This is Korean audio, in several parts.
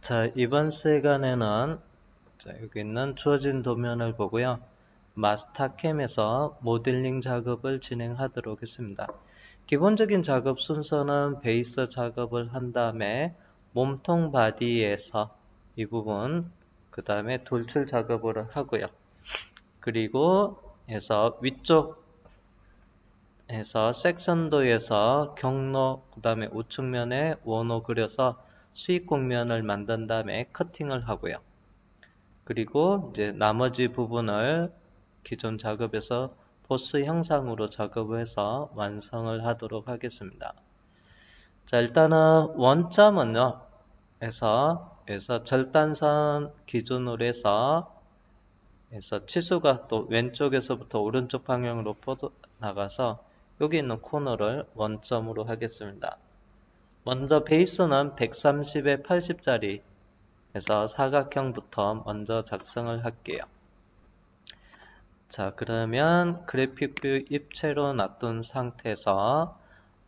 자, 이번 시간에는 여기 있는 주어진 도면을 보고요. 마스터캠에서 모델링 작업을 진행하도록 했습니다. 기본적인 작업 순서는 베이스 작업을 한 다음에 몸통 바디에서 이 부분, 그 다음에 돌출 작업을 하고요. 그리고 해서 위쪽에서 섹션도에서 경로, 그 다음에 우측면에 원호 그려서 수익곡면을 만든 다음에 커팅을 하고요. 그리고 이제 나머지 부분을 기존 작업에서 보스 형상으로 작업을 해서 완성을 하도록 하겠습니다. 자, 일단은 원점은요, 해서 절단선 기준으로 해서 치수가 또 왼쪽에서부터 오른쪽 방향으로 뻗어 나가서 여기 있는 코너를 원점으로 하겠습니다. 먼저 베이스는 130에 80짜리 해서 사각형부터 먼저 작성을 할게요. 자, 그러면 그래픽뷰 입체로 놔둔 상태에서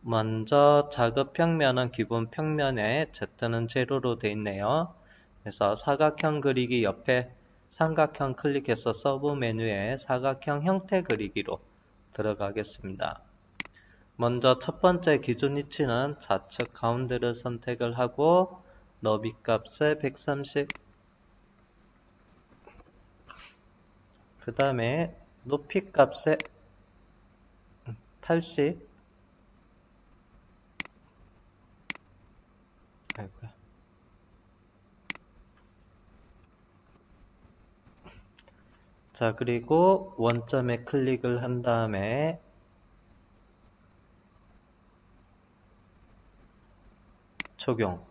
먼저 작업 평면은 기본 평면에 Z는 제로로 되어 있네요. 그래서 사각형 그리기 옆에 삼각형 클릭해서 서브 메뉴에 사각형 형태 그리기로 들어가겠습니다. 먼저 첫 번째 기준 위치는 좌측 가운데를 선택을 하고 너비 값에 130, 그 다음에 높이 값에 80, 아이고야. 자, 그리고 원점에 클릭을 한 다음에 적용.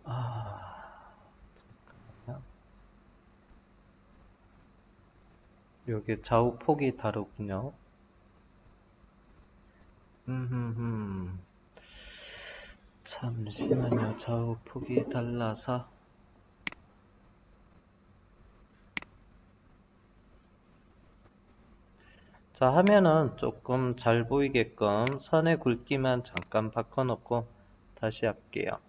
잠깐만요. 여기 좌우 폭이 다르군요. 잠시만요. 좌우 폭이 달라서. 자, 화면은 조금 잘 보이게끔 선의 굵기만 잠깐 바꿔놓고 다시 할게요.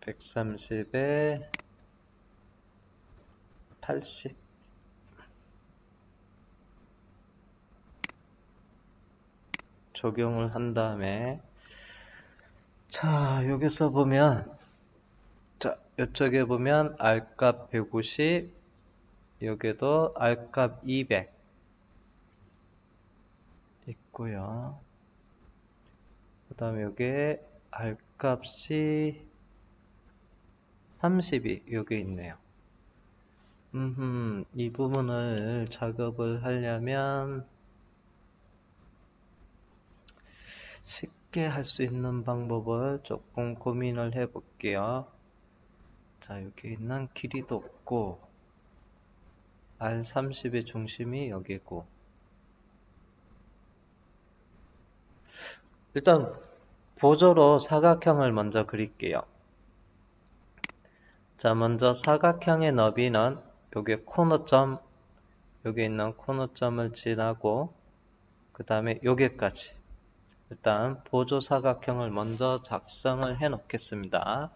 (130에) 80. 적용을 한 다음에, 자, 여기서 보면, 자, 이쪽에 보면 R값 150, 여기도 R값 200 있고요. 그 다음에 여기에 R값이 32 여기 있네요. 이 부분을 작업을 하려면 쉽게 할 수 있는 방법을 조금 고민을 해 볼게요. 자, 여기 있는 길이도 없고 R30의 중심이 여기고, 일단 보조로 사각형을 먼저 그릴게요. 자, 먼저 사각형의 너비는 여기 코너점, 여기 있는 코너점을 지나고 그 다음에 여기까지 일단 보조 사각형을 먼저 작성을 해 놓겠습니다.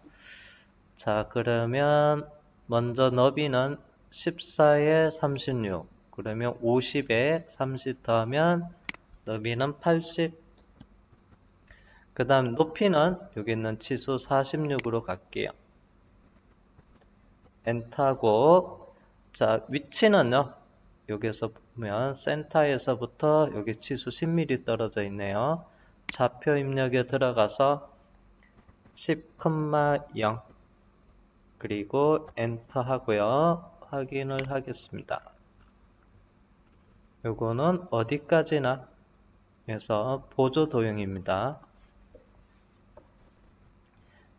자, 그러면 먼저 너비는 14에 36, 그러면 50에 30 더하면 너비는 80, 그 다음 높이는 여기 있는 치수 46으로 갈게요. 엔터하고, 자, 위치는요, 여기서 보면 센터에서부터 여기 치수 10mm 떨어져 있네요. 좌표 입력에 들어가서 10,0 그리고 엔터 하고요. 확인을 하겠습니다. 요거는 어디까지나 해서 보조 도형입니다.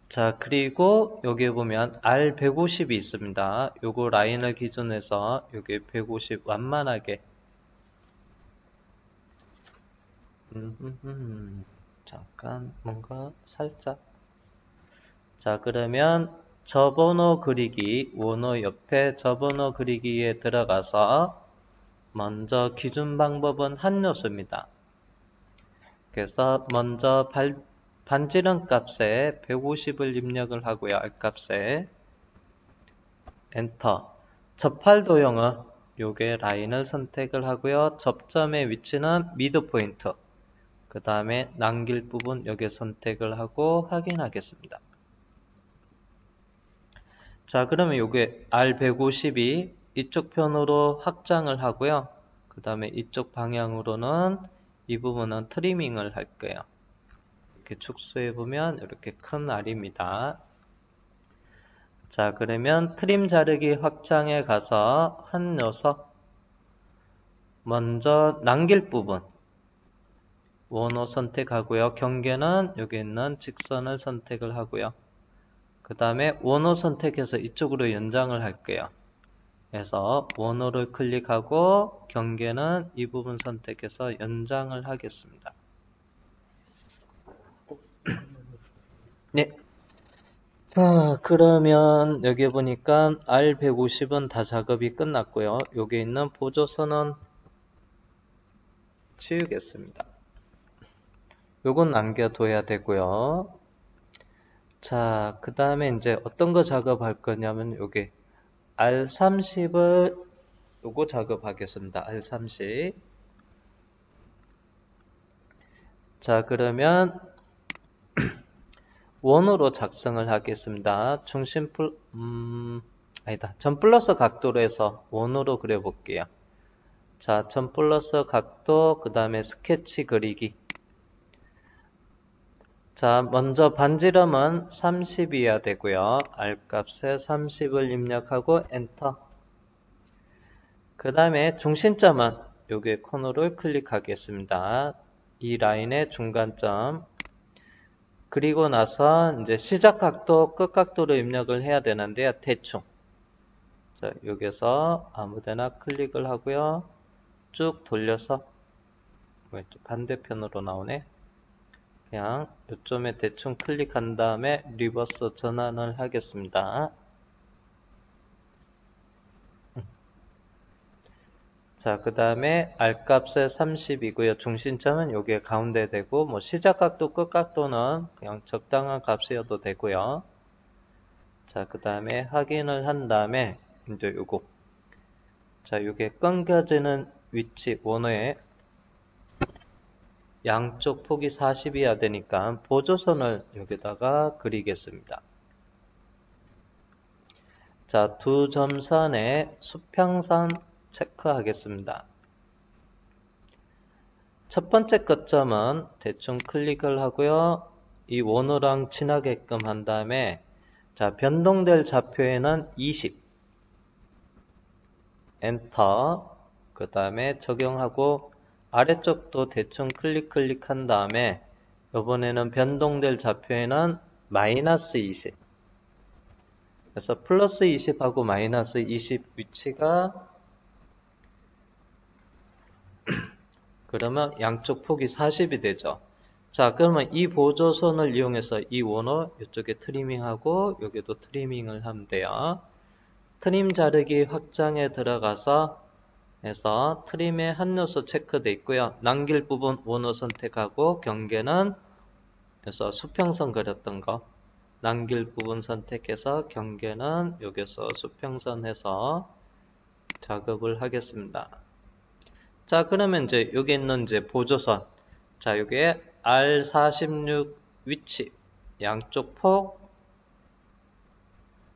자, 그리고 여기 보면 R150이 있습니다. 요거 라인을 기준해서 여기 150 완만하게 잠깐 뭔가 살짝. 자, 그러면 접어넣어 그리기 원호 옆에 접어넣어 그리기에 들어가서 먼저 기준 방법은 한 요소입니다. 그래서 먼저 반지름 값에 150을 입력을 하고요. R 값에 엔터. 접할 도형은 요게 라인을 선택을 하고요. 접점의 위치는 미드 포인트. 그 다음에 남길 부분 여기 선택을 하고 확인하겠습니다. 자, 그러면 요게 R150이 이쪽 편으로 확장을 하고요. 그 다음에 이쪽 방향으로는 이 부분은 트리밍을 할 거예요. 이렇게 축소해 보면 이렇게 큰 R입니다. 자, 그러면 트림 자르기 확장에 가서 한 녀석 먼저 남길 부분 원호 선택하고요. 경계는 여기 있는 직선을 선택을 하고요. 그 다음에 원호 선택해서 이쪽으로 연장을 할게요. 그래서 원호를 클릭하고 경계는 이 부분 선택해서 연장을 하겠습니다. 네. 자, 그러면 여기 보니까 R150은 다 작업이 끝났고요. 여기 있는 보조선은 치우겠습니다. 요건 남겨둬야 되고요. 자, 그 다음에 이제 어떤 거 작업할 거냐면 여기 R30을 요거 작업하겠습니다. R30. 자, 그러면 원으로 작성을 하겠습니다. 점 플러스 각도로 해서 원으로 그려볼게요. 자, 점 플러스 각도, 그 다음에 스케치 그리기. 자, 먼저 반지름은 30이어야 되고요. R값에 30을 입력하고 엔터. 그 다음에 중심점은 여기 코너를 클릭하겠습니다. 이 라인의 중간점. 그리고 나서 이제 시작 각도, 끝 각도를 입력을 해야 되는데요. 대충. 자, 여기서 아무데나 클릭을 하고요. 쭉 돌려서 반대편으로 나오네. 그냥 요점에 대충 클릭한 다음에 리버스 전환을 하겠습니다. 자, 그 다음에 R값에 30이고요. 중심점은 여기에 가운데 되고, 뭐 시작 각도, 끝 각도는 그냥 적당한 값이어도 되고요. 자, 그 다음에 확인을 한 다음에 이제 요거. 자, 요게 끊겨지는 위치 원호에 양쪽 폭이 40이어야 되니까 보조선을 여기다가 그리겠습니다. 자, 두 점선에 수평선 체크하겠습니다. 첫 번째 끝점은 대충 클릭을 하고요. 이 원호랑 친하게끔 한 다음에 자, 변동될 좌표에는 20 엔터 그 다음에 적용하고 아래쪽도 대충 클릭한 다음에 이번에는 변동될 좌표에는 마이너스 20 그래서 플러스 20하고 마이너스 20 위치가 그러면 양쪽 폭이 40이 되죠. 자, 그러면 이 보조선을 이용해서 이 원호 이쪽에 트리밍하고 여기도 트리밍을 하면 돼요. 트림 자르기 확장에 들어가서 해서 트림의 한 요소 체크되어 있고요. 남길 부분 원호 선택하고 경계는 그래서 수평선 그렸던 거 남길 부분 선택해서 경계는 여기서 수평선 해서 작업을 하겠습니다. 자, 그러면 이제 여기 있는 이제 보조선. 자, 여기에 R46 위치. 양쪽 폭.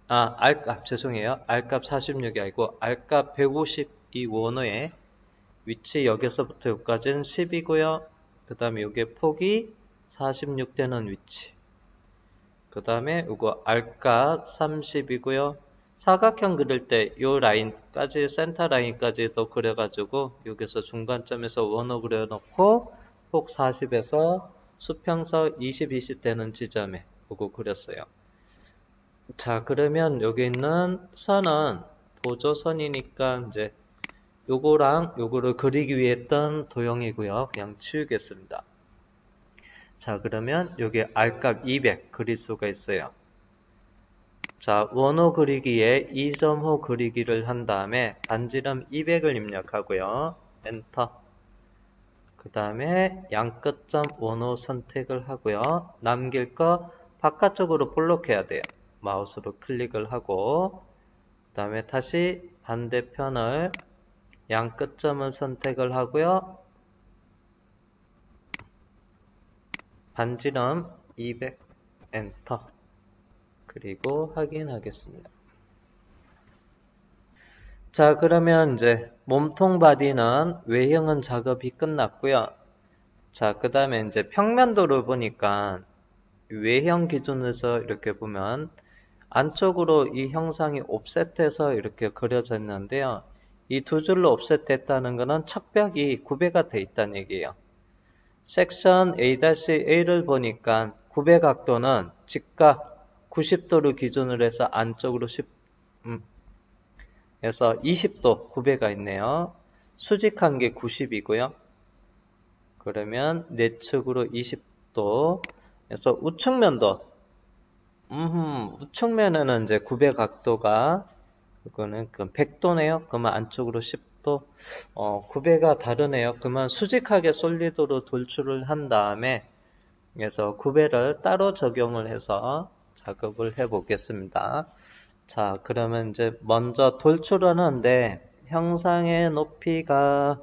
R값, 죄송해요. R값 46이 아니고, R값 152 원호의 위치 여기서부터 여기까지는 10이고요. 그 다음에 여기에 폭이 46 되는 위치. 그 다음에 이거 R값 30이고요. 사각형 그릴 때 이 라인까지 센터 라인까지도 그려가지고 여기서 중간점에서 원호 그려놓고 폭 40에서 수평선 20 되는 지점에 보고 그렸어요. 자, 그러면 여기 있는 선은 보조선이니까 이제 요거랑 요거를 그리기 위해 했던 도형이고요. 그냥 치우겠습니다. 자, 그러면 여기 R값 200 그릴 수가 있어요. 자, 원호 그리기에 2점호 그리기를 한 다음에 반지름 200을 입력하고요. 엔터. 그 다음에 양끝점 원호 선택을 하고요. 남길 거 바깥쪽으로 볼록해야 돼요. 마우스로 클릭을 하고 그 다음에 다시 반대편을 양끝점을 선택을 하고요. 반지름 200 엔터. 그리고 확인하겠습니다. 자, 그러면 이제 몸통 바디는 외형은 작업이 끝났고요. 자, 그 다음에 이제 평면도를 보니까 외형 기준에서 이렇게 보면 안쪽으로 이 형상이 옵셋돼서 이렇게 그려져 있는데요. 이 두 줄로 옵셋됐다는 것은 척벽이 구배가 돼 있다는 얘기예요. 섹션 A-A를 보니까 구배 각도는 직각 90도를 기준으로 해서 안쪽으로 해서 20도 구배가 있네요. 수직한 게 90이고요. 그러면 내측으로 20도 그래서 우측면도 우측면에는 이제 구배 각도가 이거는 100도네요. 그러면 안쪽으로 10도 구배가 다르네요. 그러면 수직하게 솔리드로 돌출을 한 다음에 그래서 구배를 따로 적용을 해서 작업을 해 보겠습니다. 자, 그러면 이제 먼저 돌출을 하는데 형상의 높이가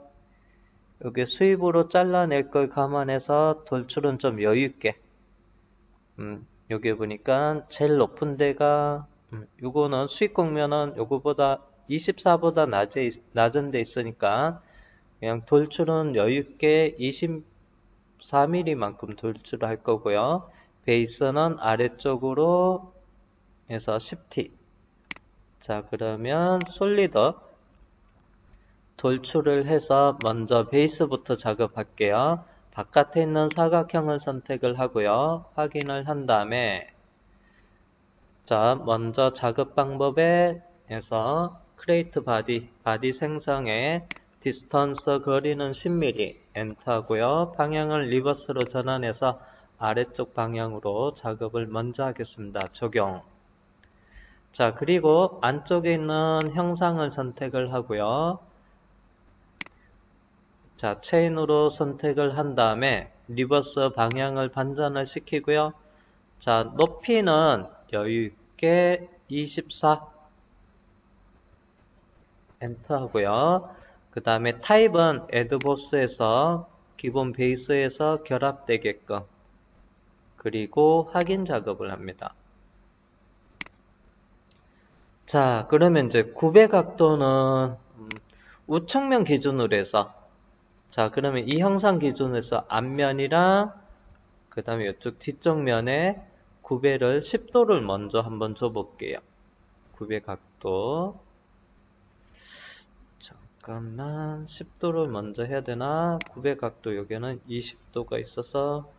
여기 수입으로 잘라낼 걸 감안해서 돌출은 좀 여유 있게 여기 보니까 제일 높은 데가 요거는 수익 곡면은 요거보다 24보다 낮은 데 있으니까 그냥 돌출은 여유 있게 24mm만큼 돌출을 할 거고요. 베이스는 아래쪽으로 해서 10T. 자, 그러면 솔리드 돌출을 해서 먼저 베이스부터 작업할게요. 바깥에 있는 사각형을 선택을 하고요. 확인을 한 다음에 자, 먼저 작업 방법에서 크리에이트 바디 생성에 디스턴스 거리는 10mm 엔터하고요. 방향을 리버스로 전환해서 아래쪽 방향으로 작업을 먼저 하겠습니다. 적용. 자, 그리고 안쪽에 있는 형상을 선택을 하고요. 자, 체인으로 선택을 한 다음에 리버스 방향을 반전을 시키고요. 자, 높이는 여유 있게 24 엔터 하고요. 그 다음에 타입은 애드보스에서 기본 베이스에서 결합되게끔 그리고 확인 작업을 합니다. 자, 그러면 이제 구배 각도는 우측면 기준으로 해서 자, 그러면 이 형상 기준에서 앞면이랑 그 다음에 이쪽 뒤쪽 면에 구배를 10도를 먼저 한번 줘볼게요. 구배 각도 잠깐만 10도를 먼저 해야 되나? 구배 각도 여기는 20도가 있어서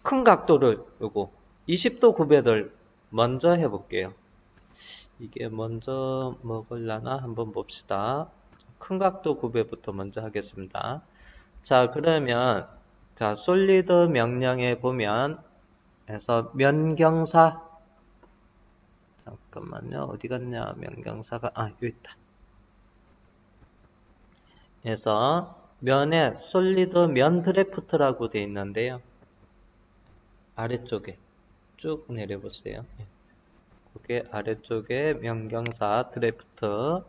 큰 각도를 요거 20도 구배를 먼저 해볼게요. 이게 먼저 먹을라나 한번 봅시다. 큰 각도 구배부터 먼저 하겠습니다. 자, 그러면 자, 솔리드 명령에 보면 해서 면경사 잠깐만요. 어디 갔냐? 면경사가 여기 있다. 그래서 면에 솔리드 면 드래프트라고 되어 있는데요. 아래쪽에 쭉 내려보세요. 그게 아래쪽에 명경사 드래프트.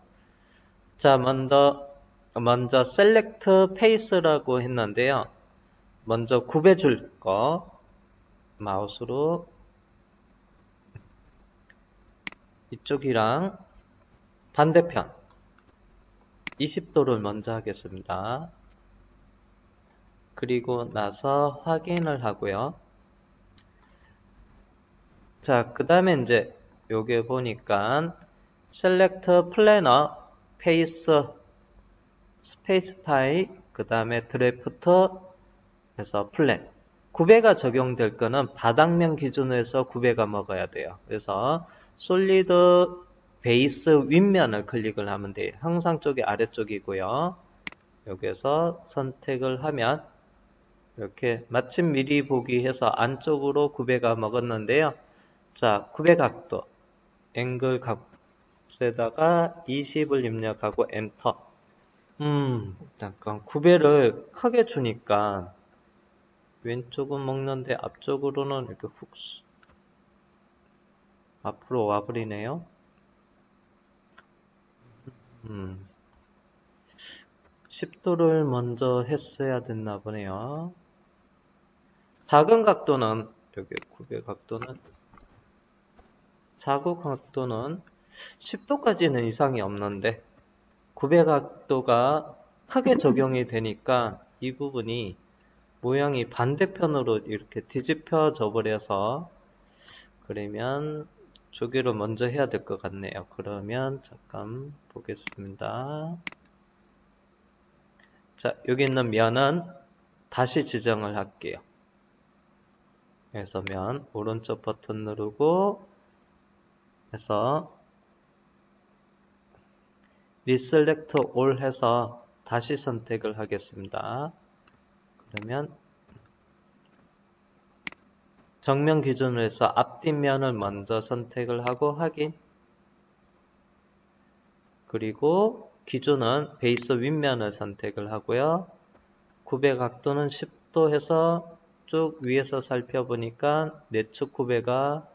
자, 먼저 셀렉트 페이스라고 했는데요. 먼저 구배줄 거 마우스로 이쪽이랑 반대편 20도를 먼저 하겠습니다. 그리고 나서 확인을 하고요. 자, 그 다음에 이제 요게 보니까 셀렉트 플래너 페이스 스페이스파이 그 다음에 드래프트 해서 플랜 구배가 적용될 거는 바닥면 기준으로 해서 구배가 먹어야 돼요. 그래서 솔리드 베이스 윗면을 클릭을 하면 돼요. 형상 쪽이 아래쪽이고요. 여기서 선택을 하면 이렇게 마침 미리 보기 해서 안쪽으로 구배가 먹었는데요. 자, 900각도 앵글 값에다가 20을 입력하고 엔터. 잠깐 9배를 크게 주니까 왼쪽은 먹는데 앞쪽으로는 이렇게 훅 앞으로 와버리네요. 10도를 먼저 했어야 됐나 보네요. 작은 각도는 여기 9배 각도는 작은 각도는 10도까지는 이상이 없는데 9배 각도가 크게 적용이 되니까 이 부분이 모양이 반대편으로 이렇게 뒤집혀져 버려서 그러면 조기를 먼저 해야 될 것 같네요. 그러면 잠깐 보겠습니다. 자, 여기 있는 면은 다시 지정을 할게요. 그래서 면 오른쪽 버튼 누르고 해서 리셀렉트 올 해서 다시 선택을 하겠습니다. 그러면 정면 기준으로 해서 앞뒷면을 먼저 선택을 하고 확인. 그리고 기준은 베이스 윗면을 선택을 하고요. 9배 각도는 10도 해서 쭉 위에서 살펴보니까 내측 9배가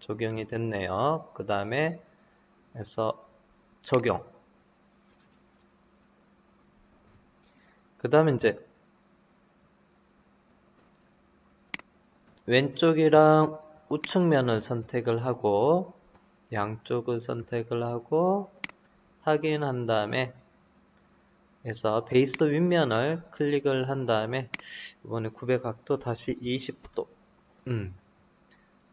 적용이 됐네요. 그 다음에 해서 적용. 그 다음에 이제 왼쪽이랑 우측면을 선택을 하고 양쪽을 선택을 하고 확인한 다음에 해서 베이스 윗면을 클릭을 한 다음에 이번에 900 각도 다시 20도.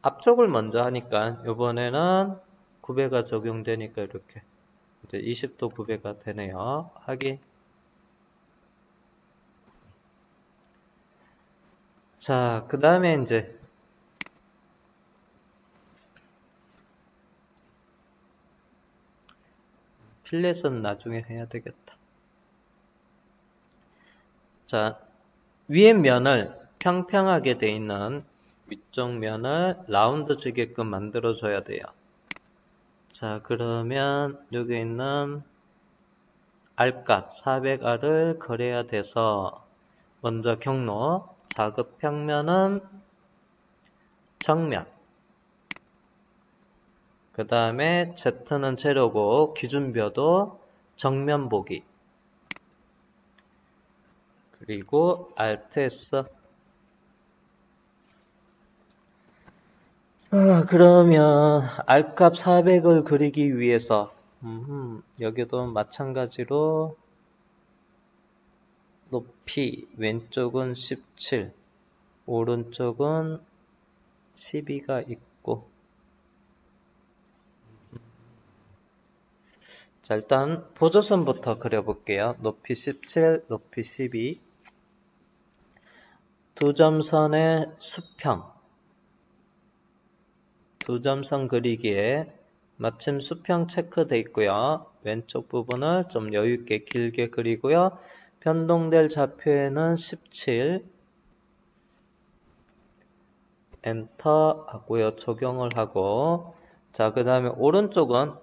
앞쪽을 먼저 하니까 이번에는 9배가 적용되니까 이렇게 이제 20도 9배가 되네요. 확인. 자, 그 다음에 이제 필렛은 나중에 해야 되겠다. 자, 위에 면을 평평하게 돼 있는 위쪽 면을 라운드 주게끔 만들어 줘야 돼요. 자, 그러면 여기 있는 R값 400R을 걸어야 돼서 먼저 경로 작업 평면은 정면, 그 다음에 Z는 제로고 기준표도 정면 보기, 그리고 Alt S. 그러면 R값 400을 그리기 위해서 여기도 마찬가지로 높이 왼쪽은 17, 오른쪽은 12가 있고. 자, 일단 보조선부터 그려볼게요. 높이 17, 높이 12. 두 점선의 수평. 두 점선 그리기에 마침 수평 체크돼 있고요. 왼쪽 부분을 좀 여유있게 길게 그리고요. 변동될 좌표에는 17. 엔터 하고요. 적용을 하고. 자, 그 다음에 오른쪽은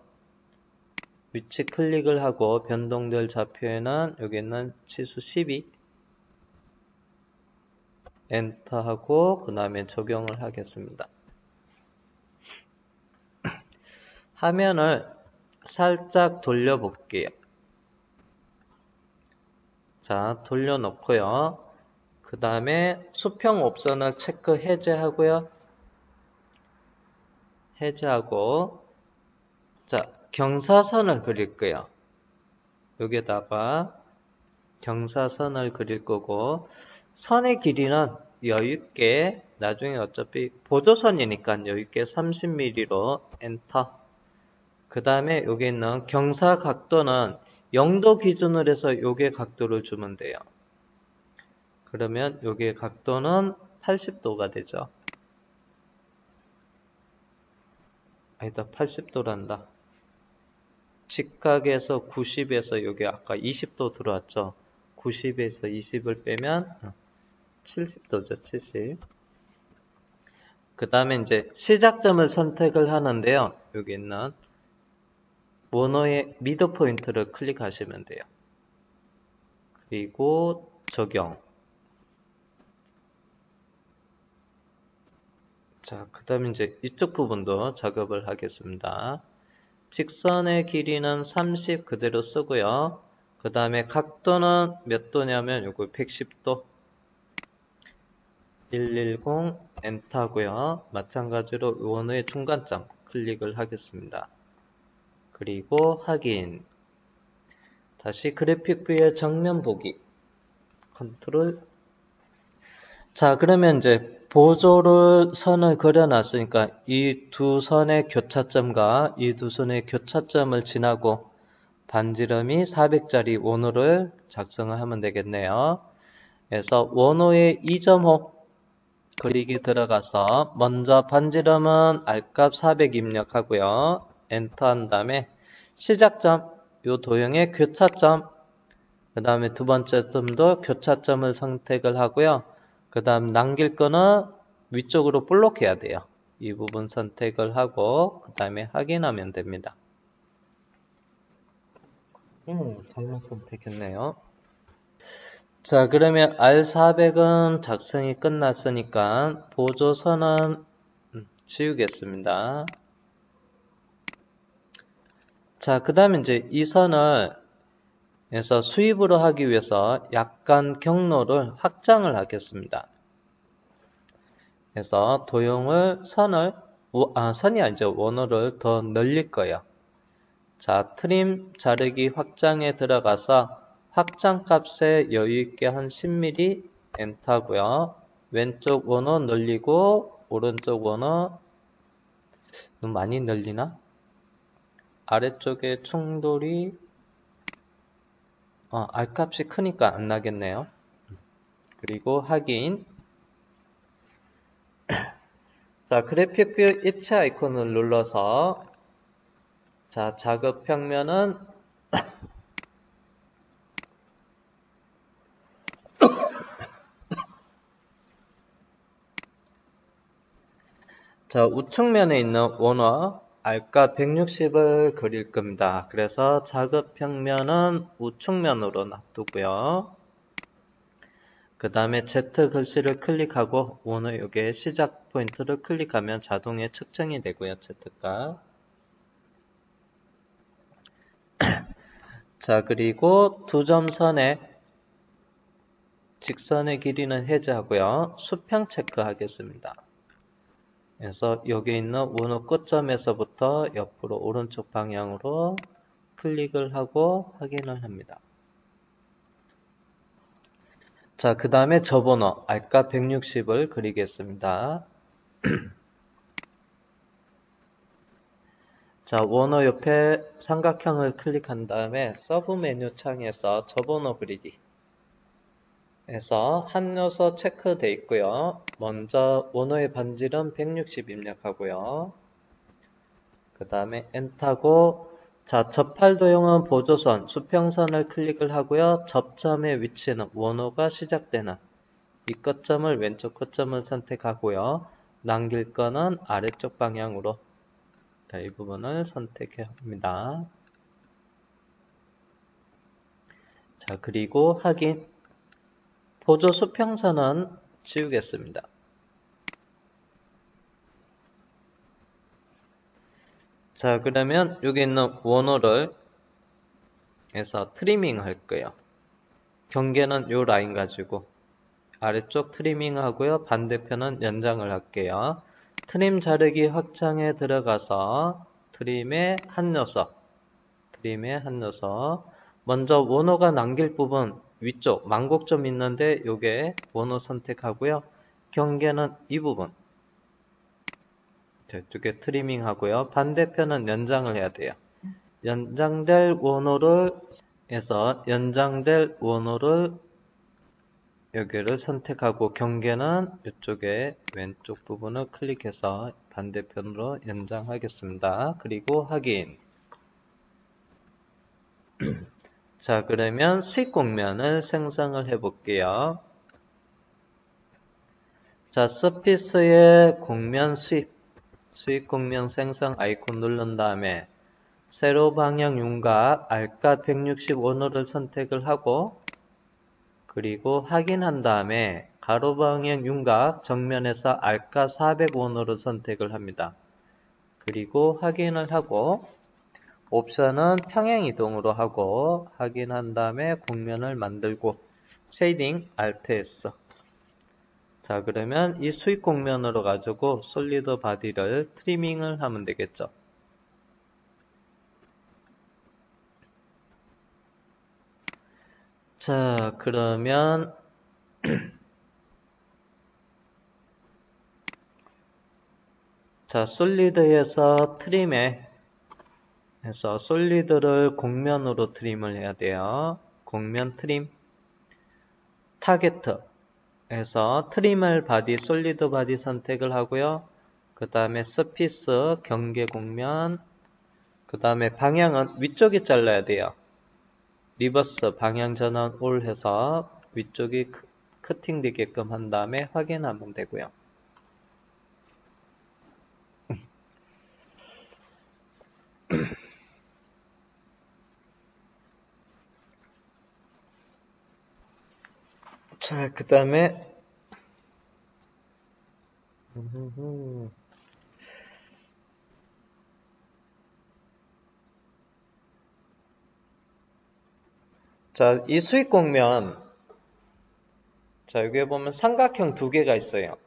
위치 클릭을 하고 변동될 좌표에는 여기 있는 치수 12. 엔터 하고 그 다음에 적용을 하겠습니다. 화면을 살짝 돌려볼게요. 자, 돌려놓고요. 그 다음에 수평 옵션을 체크 해제하고요. 해제하고, 자, 경사선을 그릴 거예요. 여기다가 경사선을 그릴 거고, 선의 길이는 여유있게, 나중에 어차피 보조선이니까 여유있게 30mm로 엔터. 그 다음에 여기 있는 경사 각도는 0도 기준으로 해서 요게 각도를 주면 돼요. 그러면 요게 각도는 80도가 되죠. 아니다, 80도란다. 직각에서 90에서 여기 아까 20도 들어왔죠. 90에서 20을 빼면 70도죠, 70. 그 다음에 이제 시작점을 선택을 하는데요. 여기 있는 원어의 미드 포인트를 클릭하시면 돼요. 그리고 적용. 자, 그 다음에 이제 이쪽 부분도 작업을 하겠습니다. 직선의 길이는 30 그대로 쓰고요. 그 다음에 각도는 몇 도냐면 요거 110도. 110 엔터고요. 마찬가지로 원의 중간점 클릭을 하겠습니다. 그리고 확인. 다시 그래픽 뷰의 정면 보기. 컨트롤. 자, 그러면 이제 보조를 선을 그려놨으니까 이 두 선의 교차점과 이 두 선의 교차점을 지나고 반지름이 400짜리 원호를 작성을 하면 되겠네요. 그래서 원호의 2.5 그리기 들어가서 먼저 반지름은 R값 400 입력하고요. 엔터 한 다음에 시작점, 요 도형의 교차점, 그 다음에 두 번째 점도 교차점을 선택을 하고요. 그 다음 남길 거는 위쪽으로 블록해야 돼요. 이 부분 선택을 하고 그 다음에 확인하면 됩니다. 잘못 선택했네요. 자, 그러면 R400은 작성이 끝났으니까 보조선은 지우겠습니다. 자, 그 다음에 이제 이 선을 그래서 수입으로 하기 위해서 약간 경로를 확장을 하겠습니다. 그래서 도형을 선이 아니죠. 원호를 더 늘릴 거예요. 자, 트림 자르기 확장에 들어가서 확장 값에 여유 있게 한 10mm 엔터고요. 왼쪽 원호 늘리고 오른쪽 원호 너무 많이 늘리나? 아래쪽에 충돌이 R값이 크니까 안 나겠네요. 그리고 확인. 자, 그래픽 뷰 입체 아이콘을 눌러서 자, 작업 평면은 자, 우측면에 있는 원화 R값 160을 그릴 겁니다. 그래서 작업 평면은 우측면으로 놔두고요. 그 다음에 Z 글씨를 클릭하고 원화 여기에 시작 포인트를 클릭하면 자동에 측정이 되고요. Z값. 자, 그리고 두 점선에 직선의 길이는 해제하고요. 수평 체크하겠습니다. 그래서 여기 있는 원호 끝점에서부터 옆으로 오른쪽 방향으로 클릭을 하고 확인을 합니다. 자, 그 다음에 접원어 R값 160을 그리겠습니다. 자, 원어 옆에 삼각형을 클릭한 다음에 서브 메뉴 창에서 접원어 그리기 에서 한 요소 체크되어 있고요. 먼저 원어의 반지름 160 입력하고요. 그 다음에 엔터고 자, 접할 도형은 보조선, 수평선을 클릭을 하고요. 접점의 위치는 원호가 시작되는 이 끝점을 왼쪽 끝점을 선택하고요. 남길 거는 아래쪽 방향으로 자, 이 부분을 선택해야 합니다. 자, 그리고 확인. 보조 수평선은 지우겠습니다. 자, 그러면 여기 있는 원호를 해서 트리밍 할 거예요. 경계는 요 라인 가지고 아래쪽 트리밍 하고요. 반대편은 연장을 할게요. 트림 자르기 확장에 들어가서 트림의 한 녀석 먼저 원호가 남길 부분 위쪽 만곡점 있는데 요게 원호 선택하고요. 경계는 이 부분 이쪽에 트리밍 하고요. 반대편은 연장을 해야 돼요. 연장될 원호를 해서 연장될 원호를 여기를 선택하고 경계는 이쪽에 왼쪽 부분을 클릭해서 반대편으로 연장하겠습니다. 그리고 확인. 자, 그러면 수익 곡면을 생성을 해 볼게요. 자, 서피스의 곡면 수익 곡면 생성 아이콘 누른 다음에 세로 방향 윤곽 알까 165도를 선택을 하고 그리고 확인한 다음에 가로 방향 윤곽 정면에서 알까 405도를 선택을 합니다. 그리고 확인을 하고 옵션은 평행 이동으로 하고 확인한 다음에 곡면을 만들고 쉐이딩 Alt S. 자, 그러면 이 수익 곡면으로 가지고 솔리드 바디를 트리밍을 하면 되겠죠. 자, 그러면 자, 솔리드에서 트림에 해서 솔리드를 곡면으로 트림을 해야 돼요. 곡면 트림 타겟에서 트림을 바디 솔리드 바디 선택을 하고요. 그 다음에 서피스 경계 곡면 그 다음에 방향은 위쪽이 잘라야 돼요. 리버스 방향 전환 올 해서 위쪽이 커팅 되게끔 한 다음에 확인하면 되고요. 자, 그 다음에 자, 이 수익 곡면 자, 여기에 보면 삼각형 두 개가 있어요.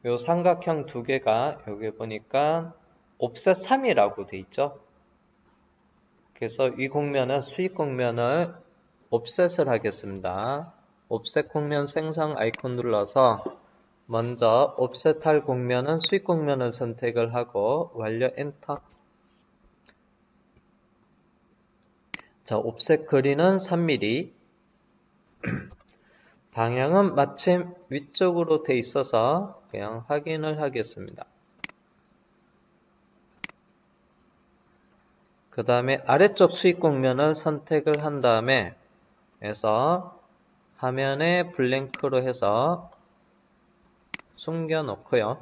요 삼각형 두 개가 여기 보니까 옵셋 3이라고 돼 있죠. 그래서 이 곡면은 수익 곡면을 옵셋을 하겠습니다. 옵셋 곡면 생성 아이콘 눌러서 먼저 옵셋할 곡면은 수익 곡면을 선택을 하고 완료 엔터. 자, 옵셋 거리는 3mm. 방향은 마침 위쪽으로 돼 있어서 그냥 확인을 하겠습니다. 그 다음에 아래쪽 수익 곡면을 선택을 한 다음에 해서 화면에 블랭크로 해서 숨겨 놓고요.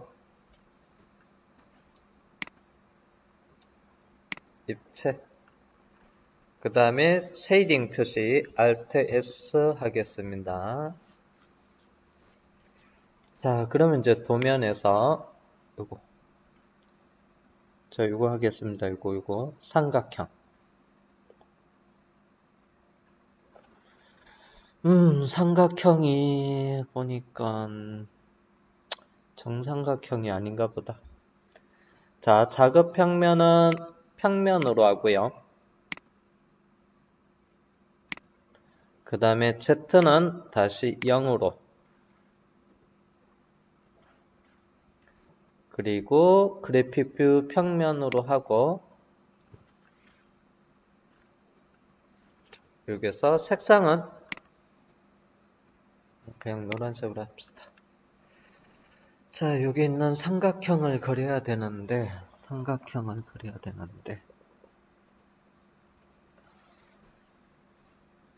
입체. 그 다음에 쉐이딩 표시 Alt S 하겠습니다. 자, 그러면 이제 도면에서 요거 하겠습니다. 요거 삼각형. 삼각형이 보니까 정삼각형이 아닌가 보다. 자, 작업 평면은 평면으로 하고요. 그 다음에 Z는 다시 0으로. 그리고 그래픽 뷰 평면으로 하고 여기서 색상은 그냥 노란색으로 합시다. 자, 여기 있는 삼각형을 그려야 되는데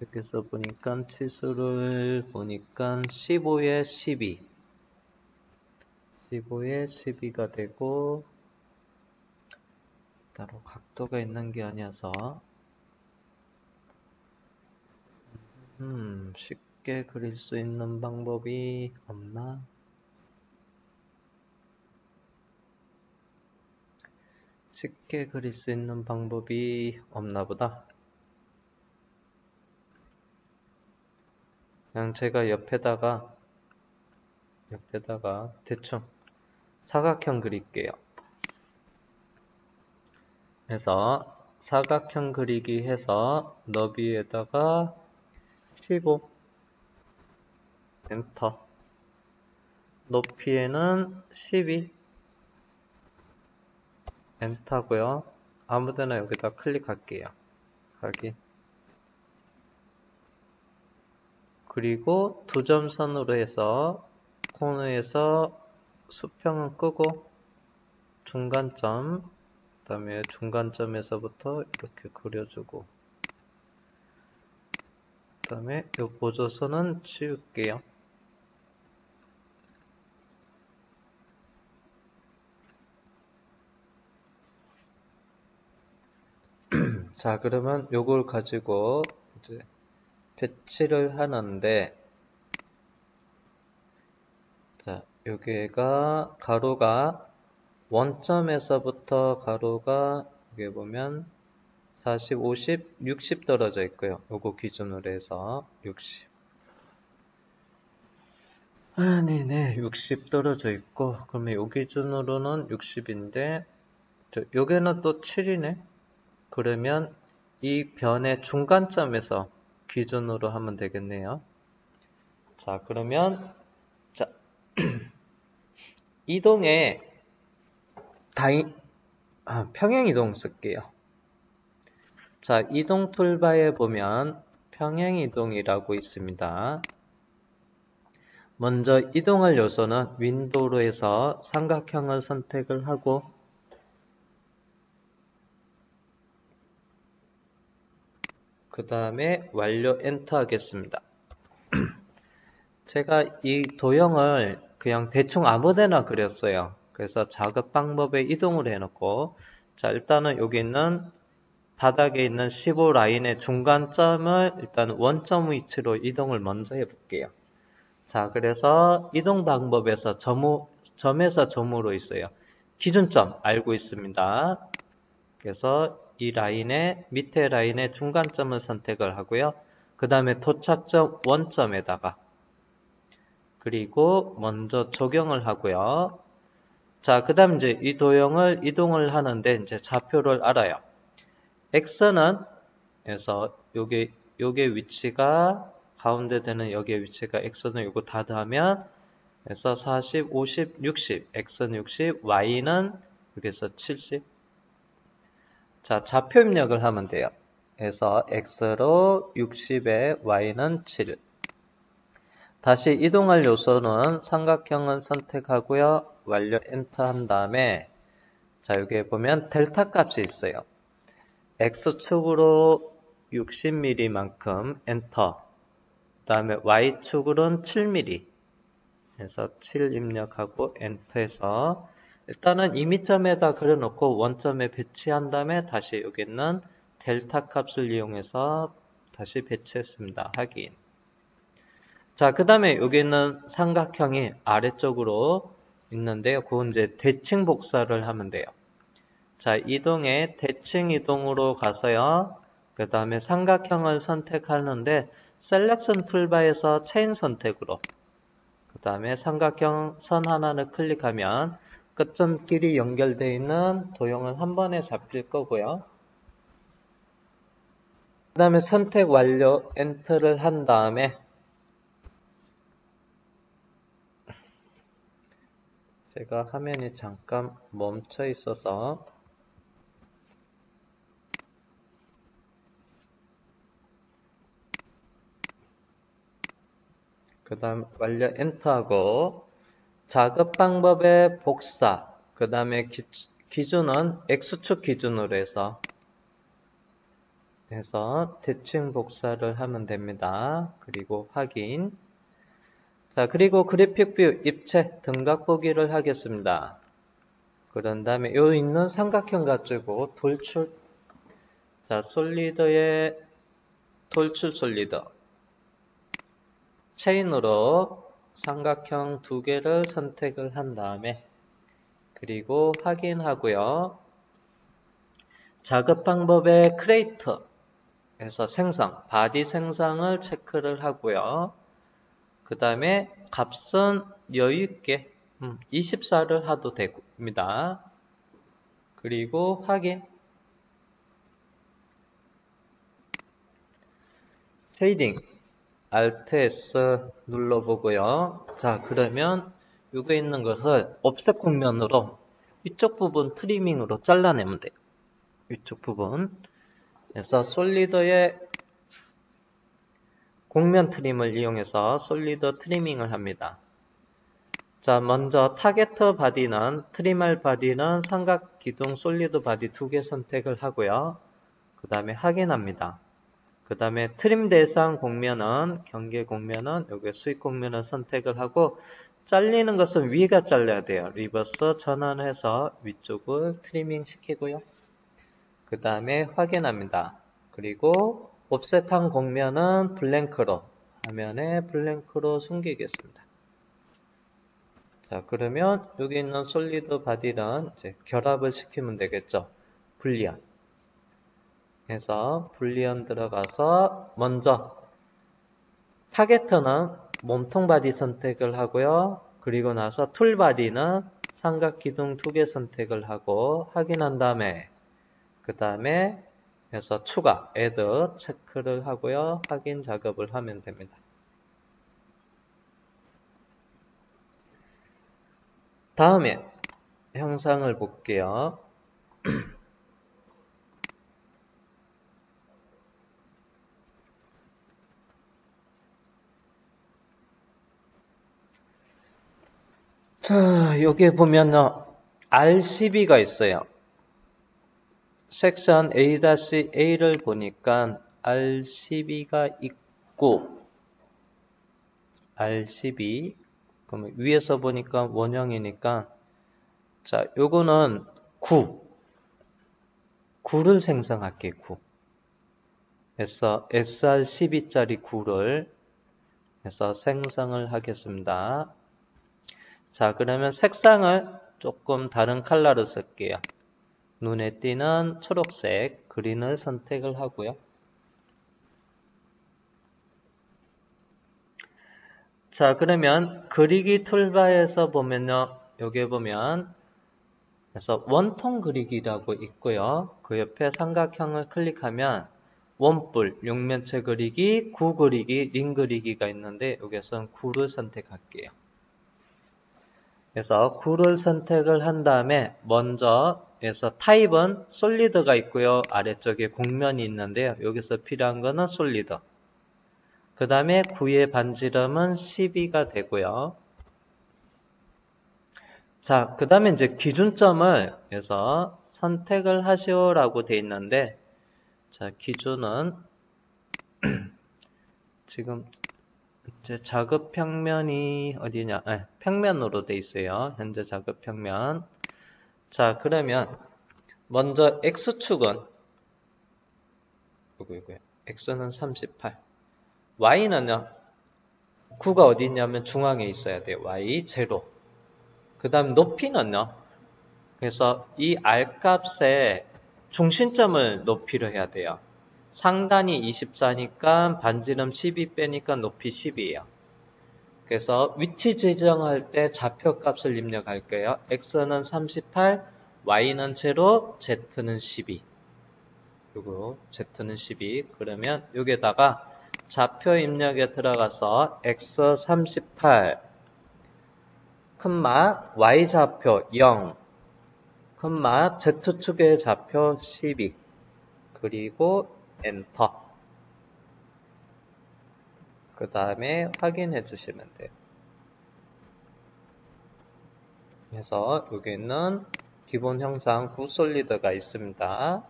여기서 보니까 치수를 보니까 15에 12가 되고 따로 각도가 있는 게 아니어서 쉽게 그릴 수 있는 방법이 없나? 쉽게 그릴 수 있는 방법이 없나 보다. 그냥 제가 옆에다가 대충 사각형 그릴게요. 그래서 사각형 그리기 해서 너비에다가 15 엔터. 높이에는 12 엔터고요. 아무데나 여기다 클릭할게요. 확인. 그리고 두 점선으로 해서 코너에서 수평은 끄고 중간점, 그 다음에 중간점에서부터 이렇게 그려주고 그 다음에 이 보조선은 지울게요. 자, 그러면 요걸 가지고 이제 배치를 하는데, 자, 여기가 가로가 원점에서부터 가로가 여기 보면 40, 50, 60 떨어져 있고요. 요거 기준으로 해서 60. 네네. 60 떨어져 있고, 그러면 요 기준으로는 60인데, 요게는 또 7이네. 그러면 이 변의 중간점에서 기준으로 하면 되겠네요. 자, 그러면, 자, 이동에 평행이동 쓸게요. 자, 이동 툴바에 보면 평행이동이라고 있습니다. 먼저 이동할 요소는 윈도우에서 삼각형을 선택을 하고, 그 다음에 완료 엔터 하겠습니다. 제가 이 도형을 그냥 대충 아무데나 그렸어요. 그래서 작업 방법에 이동을 해놓고, 자, 일단은 여기 있는 바닥에 있는 15 라인의 중간점을 일단 원점 위치로 이동을 먼저 해볼게요. 자, 그래서 이동 방법에서 점에서 점으로 있어요. 기준점 알고 있습니다. 그래서 이 라인의 밑에 라인의 중간점을 선택을 하고요. 그 다음에 도착점 원점에다가 그리고 먼저 적용을 하고요. 자, 그 다음 이제 이 도형을 이동을 하는데 이제 좌표를 알아요. X는 그래서 요게 위치가 가운데 되는 여기에 위치가 X는 요거 다 더하면 그래서 40, 50, 60, X는 60, Y는 여기서 70. 자, 좌표 입력을 하면 돼요. 그래서 X로 60에 Y는 7. 다시 이동할 요소는 삼각형을 선택하고요. 완료 엔터 한 다음에 자, 여기에 보면 델타 값이 있어요. X축으로 60mm만큼 엔터. 그 다음에 Y축으로는 7mm. 그래서 7 입력하고 엔터해서 일단은 이미점에다 그려놓고 원점에 배치한 다음에 다시 여기 있는 델타 값을 이용해서 다시 배치했습니다. 확인. 자, 그 다음에 여기 있는 삼각형이 아래쪽으로 있는데요. 그건 이제 대칭 복사를 하면 돼요. 자, 이동에 대칭 이동으로 가서요. 그 다음에 삼각형을 선택하는데 셀렉션 툴바에서 체인 선택으로 그 다음에 삼각형 선 하나를 클릭하면 끝점끼리 연결되어 있는 도형은 한 번에 잡힐 거고요. 그 다음에 선택 완료 엔터를 한 다음에 제가 화면이 잠깐 멈춰 있어서 그 다음 완료 엔터하고 작업 방법의 복사 그 다음에 기준은 X축 기준으로 해서 대칭 복사를 하면 됩니다. 그리고 확인. 자, 그리고 그래픽 뷰 입체 등각 보기를 하겠습니다. 그런 다음에 여기 있는 삼각형 가지고 돌출. 자, 솔리드에 돌출 솔리드. 체인으로 삼각형 두 개를 선택을 한 다음에 그리고 확인하고요. 작업 방법의 크레이트에서 생성, 바디 생성을 체크를 하고요. 그 다음에 값은 여유있게 24를 하도 됩니다. 그리고 확인. 쉐이딩 Alt S 눌러보고요. 자, 그러면 여기 있는 것을 옵셋 곡면으로 이쪽 부분 트리밍으로 잘라내면 돼요. 이쪽 부분. 그래서 솔리드의 곡면 트림을 이용해서 솔리드 트리밍을 합니다. 자, 먼저 타겟 바디는 트림할 바디는 삼각 기둥 솔리드 바디 두 개 선택을 하고요. 그 다음에 확인합니다. 그 다음에 트림 대상 곡면은 경계 곡면은 여기 수익 곡면을 선택을 하고 잘리는 것은 위가 잘려야 돼요. 리버스 전환해서 위쪽을 트리밍 시키고요. 그 다음에 확인합니다. 그리고 옵셋한 공면은 블랭크로, 화면에 블랭크로 숨기겠습니다. 자, 그러면 여기 있는 솔리드 바디랑 이제 결합을 시키면 되겠죠. 불리언. 해서 불리언 들어가서 먼저 타겟터는 몸통 바디 선택을 하고요. 그리고 나서 툴 바디는 삼각 기둥 2개 선택을 하고 확인한 다음에 그 다음에 해서 추가, add 체크를 하고요. 확인 작업을 하면 됩니다. 다음에 형상을 볼게요. 자, 여기 보면은 RCB가 있어요. 섹션 A-A를 보니까 RCB가 있고, RCB, 그럼 위에서 보니까 원형이니까, 자, 요거는 9를 생성할게요, 9. 그래서 SR12짜리 9를 해서 생성을 하겠습니다. 자, 그러면 색상을 조금 다른 컬러로 쓸게요. 눈에 띄는 초록색, 그린을 선택을 하고요. 자, 그러면 그리기 툴바에서 보면요. 여기 보면 그래서 원통 그리기라고 있고요. 그 옆에 삼각형을 클릭하면 원뿔, 육면체 그리기, 구 그리기, 링 그리기가 있는데 여기서는 구를 선택할게요. 그래서 구를 선택을 한 다음에 먼저 그래서 타입은 솔리드가 있고요. 아래쪽에 곡면이 있는데요. 여기서 필요한 거는 솔리드. 그 다음에 구의 반지름은 12가 되고요. 자, 그 다음에 이제 기준점을 해서 선택을 하시오라고 돼 있는데, 자, 기준은 지금 이제 작업 평면이 어디냐? 평면으로 돼 있어요. 현재 작업 평면. 자, 그러면 먼저 X축은 요거요. X는 38. Y는요. 9가 어디 있냐면 중앙에 있어야 돼요. Y 제로. 그 다음 높이는요. 그래서 이 R값의 중심점을 높이로 해야 돼요. 상단이 24니까 반지름 12 빼니까 높이 10이에요. 그래서 위치 지정할 때 좌표값을 입력할게요. X는 38, Y는 제로, Z는 12. 그리고 Z는 12. 그러면 여기에다가 좌표 입력에 들어가서 X 38, 콤마 Y 좌표 0, 콤마 Z축의 좌표 12. 그리고 엔터. 그 다음에 확인해 주시면 돼요. 그래서 여기는 기본 형상 9 솔리드가 있습니다.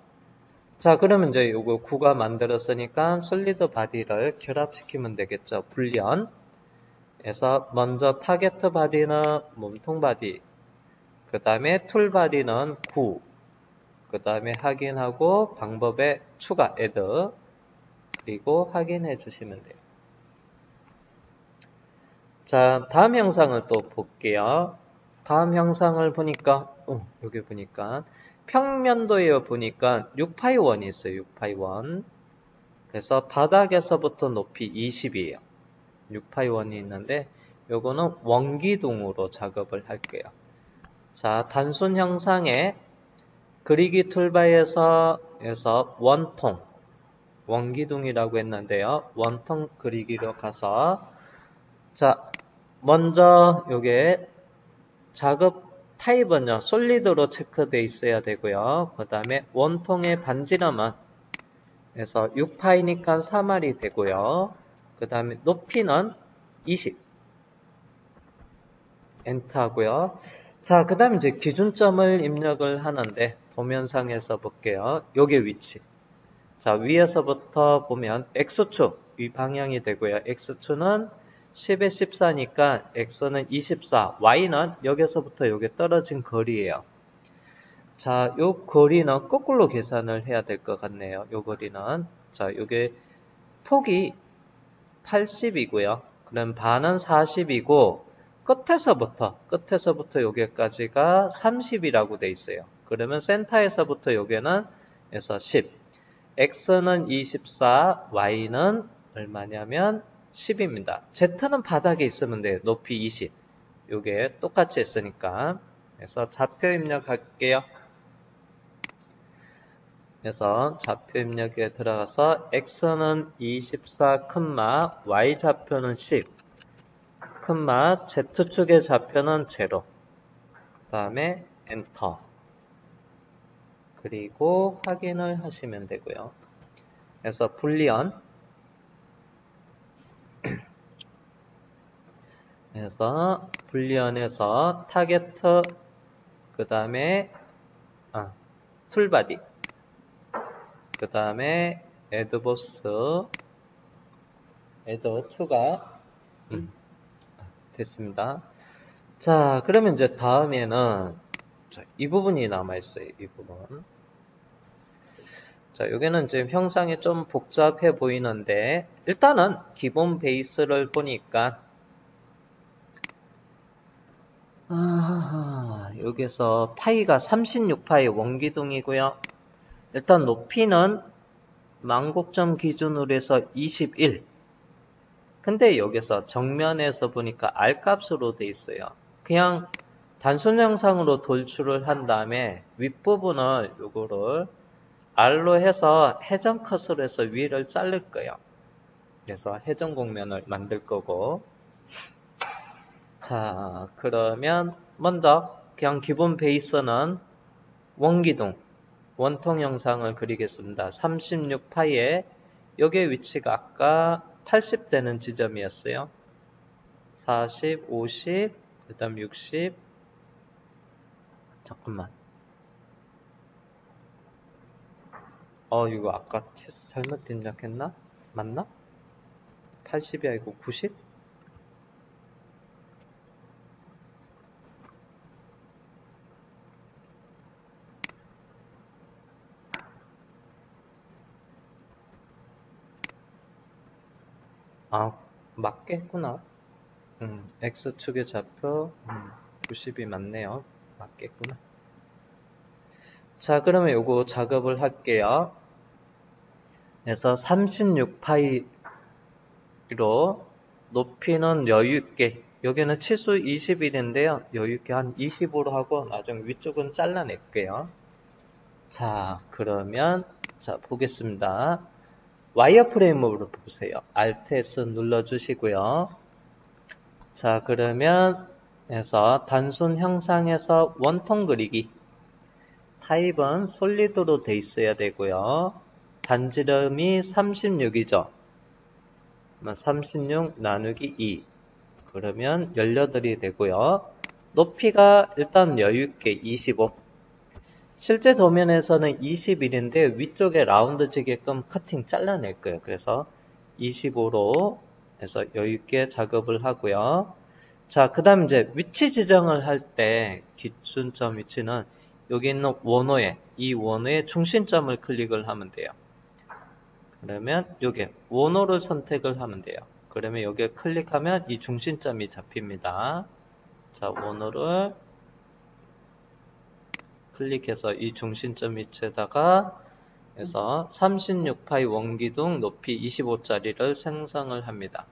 자, 그러면 이제 요거 9가 만들었으니까 솔리드 바디를 결합시키면 되겠죠. 불련. 그래서 먼저 타겟 바디는 몸통 바디. 그 다음에 툴 바디는 9. 그 다음에 확인하고 방법에 추가, add. 그리고 확인해 주시면 돼요. 자, 다음 형상을 또 볼게요. 다음 형상을 보니까, 여기 보니까, 평면도에 보니까 6파이1이 있어요, 6파이1. 그래서 바닥에서부터 높이 20이에요. 6파이1이 있는데, 요거는 원기둥으로 작업을 할게요. 자, 단순 형상에 그리기 툴바에서 원통, 원기둥이라고 했는데요. 원통 그리기로 가서, 자, 먼저 요게 작업 타입은요, 솔리드로 체크되어 있어야 되고요. 그 다음에 원통의 반지름은 그래서 6파이니까 3알이 되고요. 그 다음에 높이는 20. 엔터 하고요. 자, 그 다음에 이제 기준점을 입력을 하는데, 도면상에서 볼게요. 요게 위치. 자, 위에서부터 보면 X축, 위 방향이 되고요. X축은 10에 14니까 X는 24, Y는 여기서부터 여기 떨어진 거리예요. 자, 요 거리는 거꾸로 계산을 해야 될 것 같네요. 요 거리는. 자, 요게 폭이 80이고요. 그럼 반은 40이고, 끝에서부터 여기까지가 30이라고 돼 있어요. 그러면 센터에서부터 여기는 에서 10. x는 24, y는 얼마냐면 10입니다. z는 바닥에 있으면 돼요. 높이 20. 요게 똑같이 했으니까. 그래서 좌표 입력할게요. 그래서 좌표 입력에 들어가서 x는 24, y 좌표는 10, z축의 좌표는 0. 그 다음에 엔터. 그리고 확인을 하시면 되고요. 그래서 불리언. 그래서 불리언에서 타겟, 그 다음에 툴바디, 그 다음에 애드보스, 애드2가 됐습니다. 자, 그러면 이제 다음에는 이 부분이 남아있어요. 이 부분. 자, 여기는 지금 형상이 좀 복잡해 보이는데 일단은 기본 베이스를 보니까 여기서 파이가 36파이 원기둥이고요. 일단 높이는 망곡점 기준으로 해서 21. 근데 여기서 정면에서 보니까 R 값으로 돼 있어요. 그냥 단순 형상으로 돌출을 한 다음에 윗부분을 요거를 R로 해서 회전 컷으로 해서 위를 자를 거예요. 그래서 회전 곡면을 만들 거고. 자, 그러면 먼저 그냥 기본 베이스는 원기둥, 원통 형상을 그리겠습니다. 36파이에 여기의 위치가 아까 80 되는 지점이었어요. 40, 50, 그 다음 60. 잠깐만. 이거 아까 잘못 입력했나? 맞나? 80이 아니고 90? 맞겠구나. X축의 좌표 90이 맞네요. 맞겠구나. 자, 그러면 요거 작업을 할게요. 그래서 36파이로 높이는 여유있게, 여기는 치수 21인데요. 여유있게 한 25로 하고 나중에 위쪽은 잘라낼게요. 자, 그러면 자 보겠습니다. 와이어프레임으로 보세요. Alt S 눌러주시고요. 자, 그러면 해서 단순 형상에서 원통 그리기. 타입은 솔리드로 돼 있어야 되고요. 반지름이 36이죠. 36 나누기 2. 그러면 18이 되고요. 높이가 일단 여유있게 25. 실제 도면에서는 21인데 위쪽에 라운드 지게끔 커팅 잘라낼 거예요. 그래서 25로 해서 여유있게 작업을 하고요. 자, 그 다음 이제 위치 지정을 할 때 기준점 위치는 여기 있는 원호에, 이 원호의 중심점을 클릭을 하면 돼요. 그러면 여기 원호를 선택을 하면 돼요. 그러면 여기에 클릭하면 이 중심점이 잡힙니다. 자, 원호를 클릭해서 이 중심점 위치에다가 해서 36파이 원기둥 높이 25짜리를 생성을 합니다.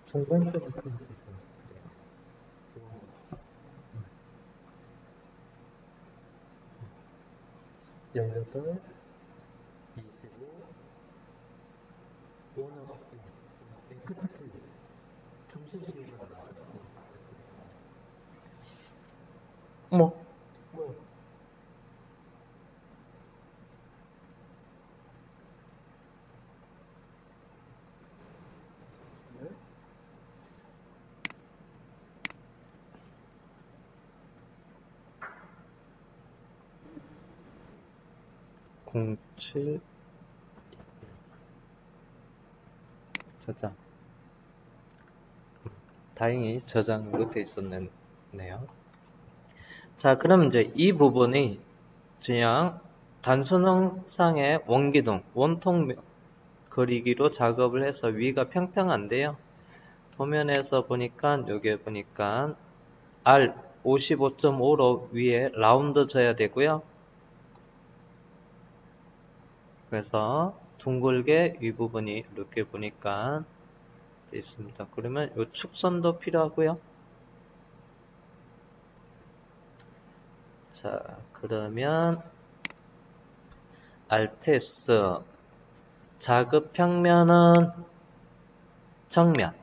중간점을 클릭해서 18, 25, 원호 끝에 클릭. 중심 키우가 나와요. 뭐? 뭐? 07 저장. 다행히 저장으로 돼 있었네요. 자, 그럼 이제 이 부분이 그냥 단순 형상의 원기둥, 원통 그리기로 작업을 해서 위가 평평한데요. 도면에서 보니까 여기 보니까 R 55.5로 위에 라운드 져야 되고요. 그래서 둥글게 위 부분이 이렇게 보니까 되어 있습니다. 그러면 이 축선도 필요하고요. 자, 그러면 Alt-S 자급 평면은 정면,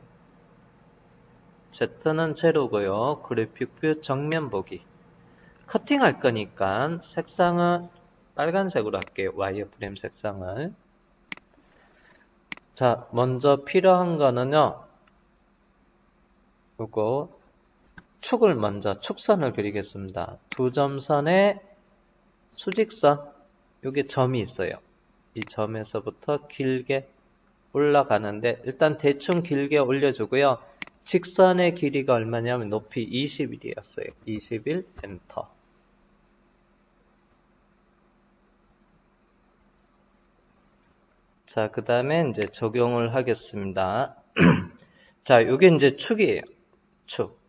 Z는 제로고요. 그래픽 뷰 정면 보기. 커팅할 거니까 색상은 빨간색으로 할게요. 와이어프레임 색상을. 자, 먼저 필요한 거는요. 요거 축을 먼저 축선을 그리겠습니다. 두 점선에 수직선, 여기 점이 있어요. 이 점에서부터 길게 올라가는데 일단 대충 길게 올려주고요. 직선의 길이가 얼마냐면 높이 21이었어요. 21 엔터. 자, 그 다음에 이제 적용을 하겠습니다. 자, 이게 이제 축이에요. 축.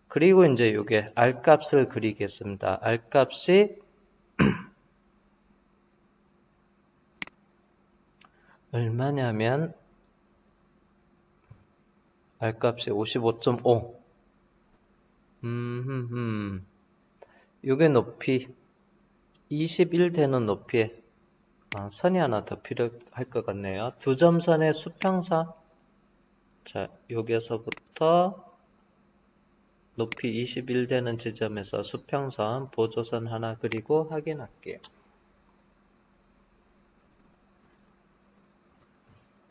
그리고 이제 이게 R 값을 그리겠습니다. R 값이 얼마냐면 R 값이 55.5. 이게 높이 21 되는 높이에 선이 하나 더 필요할 것 같네요. 두 점선의 수평선. 자, 여기서부터 높이 21 되는 지점에서 수평선, 보조선 하나 그리고 확인할게요.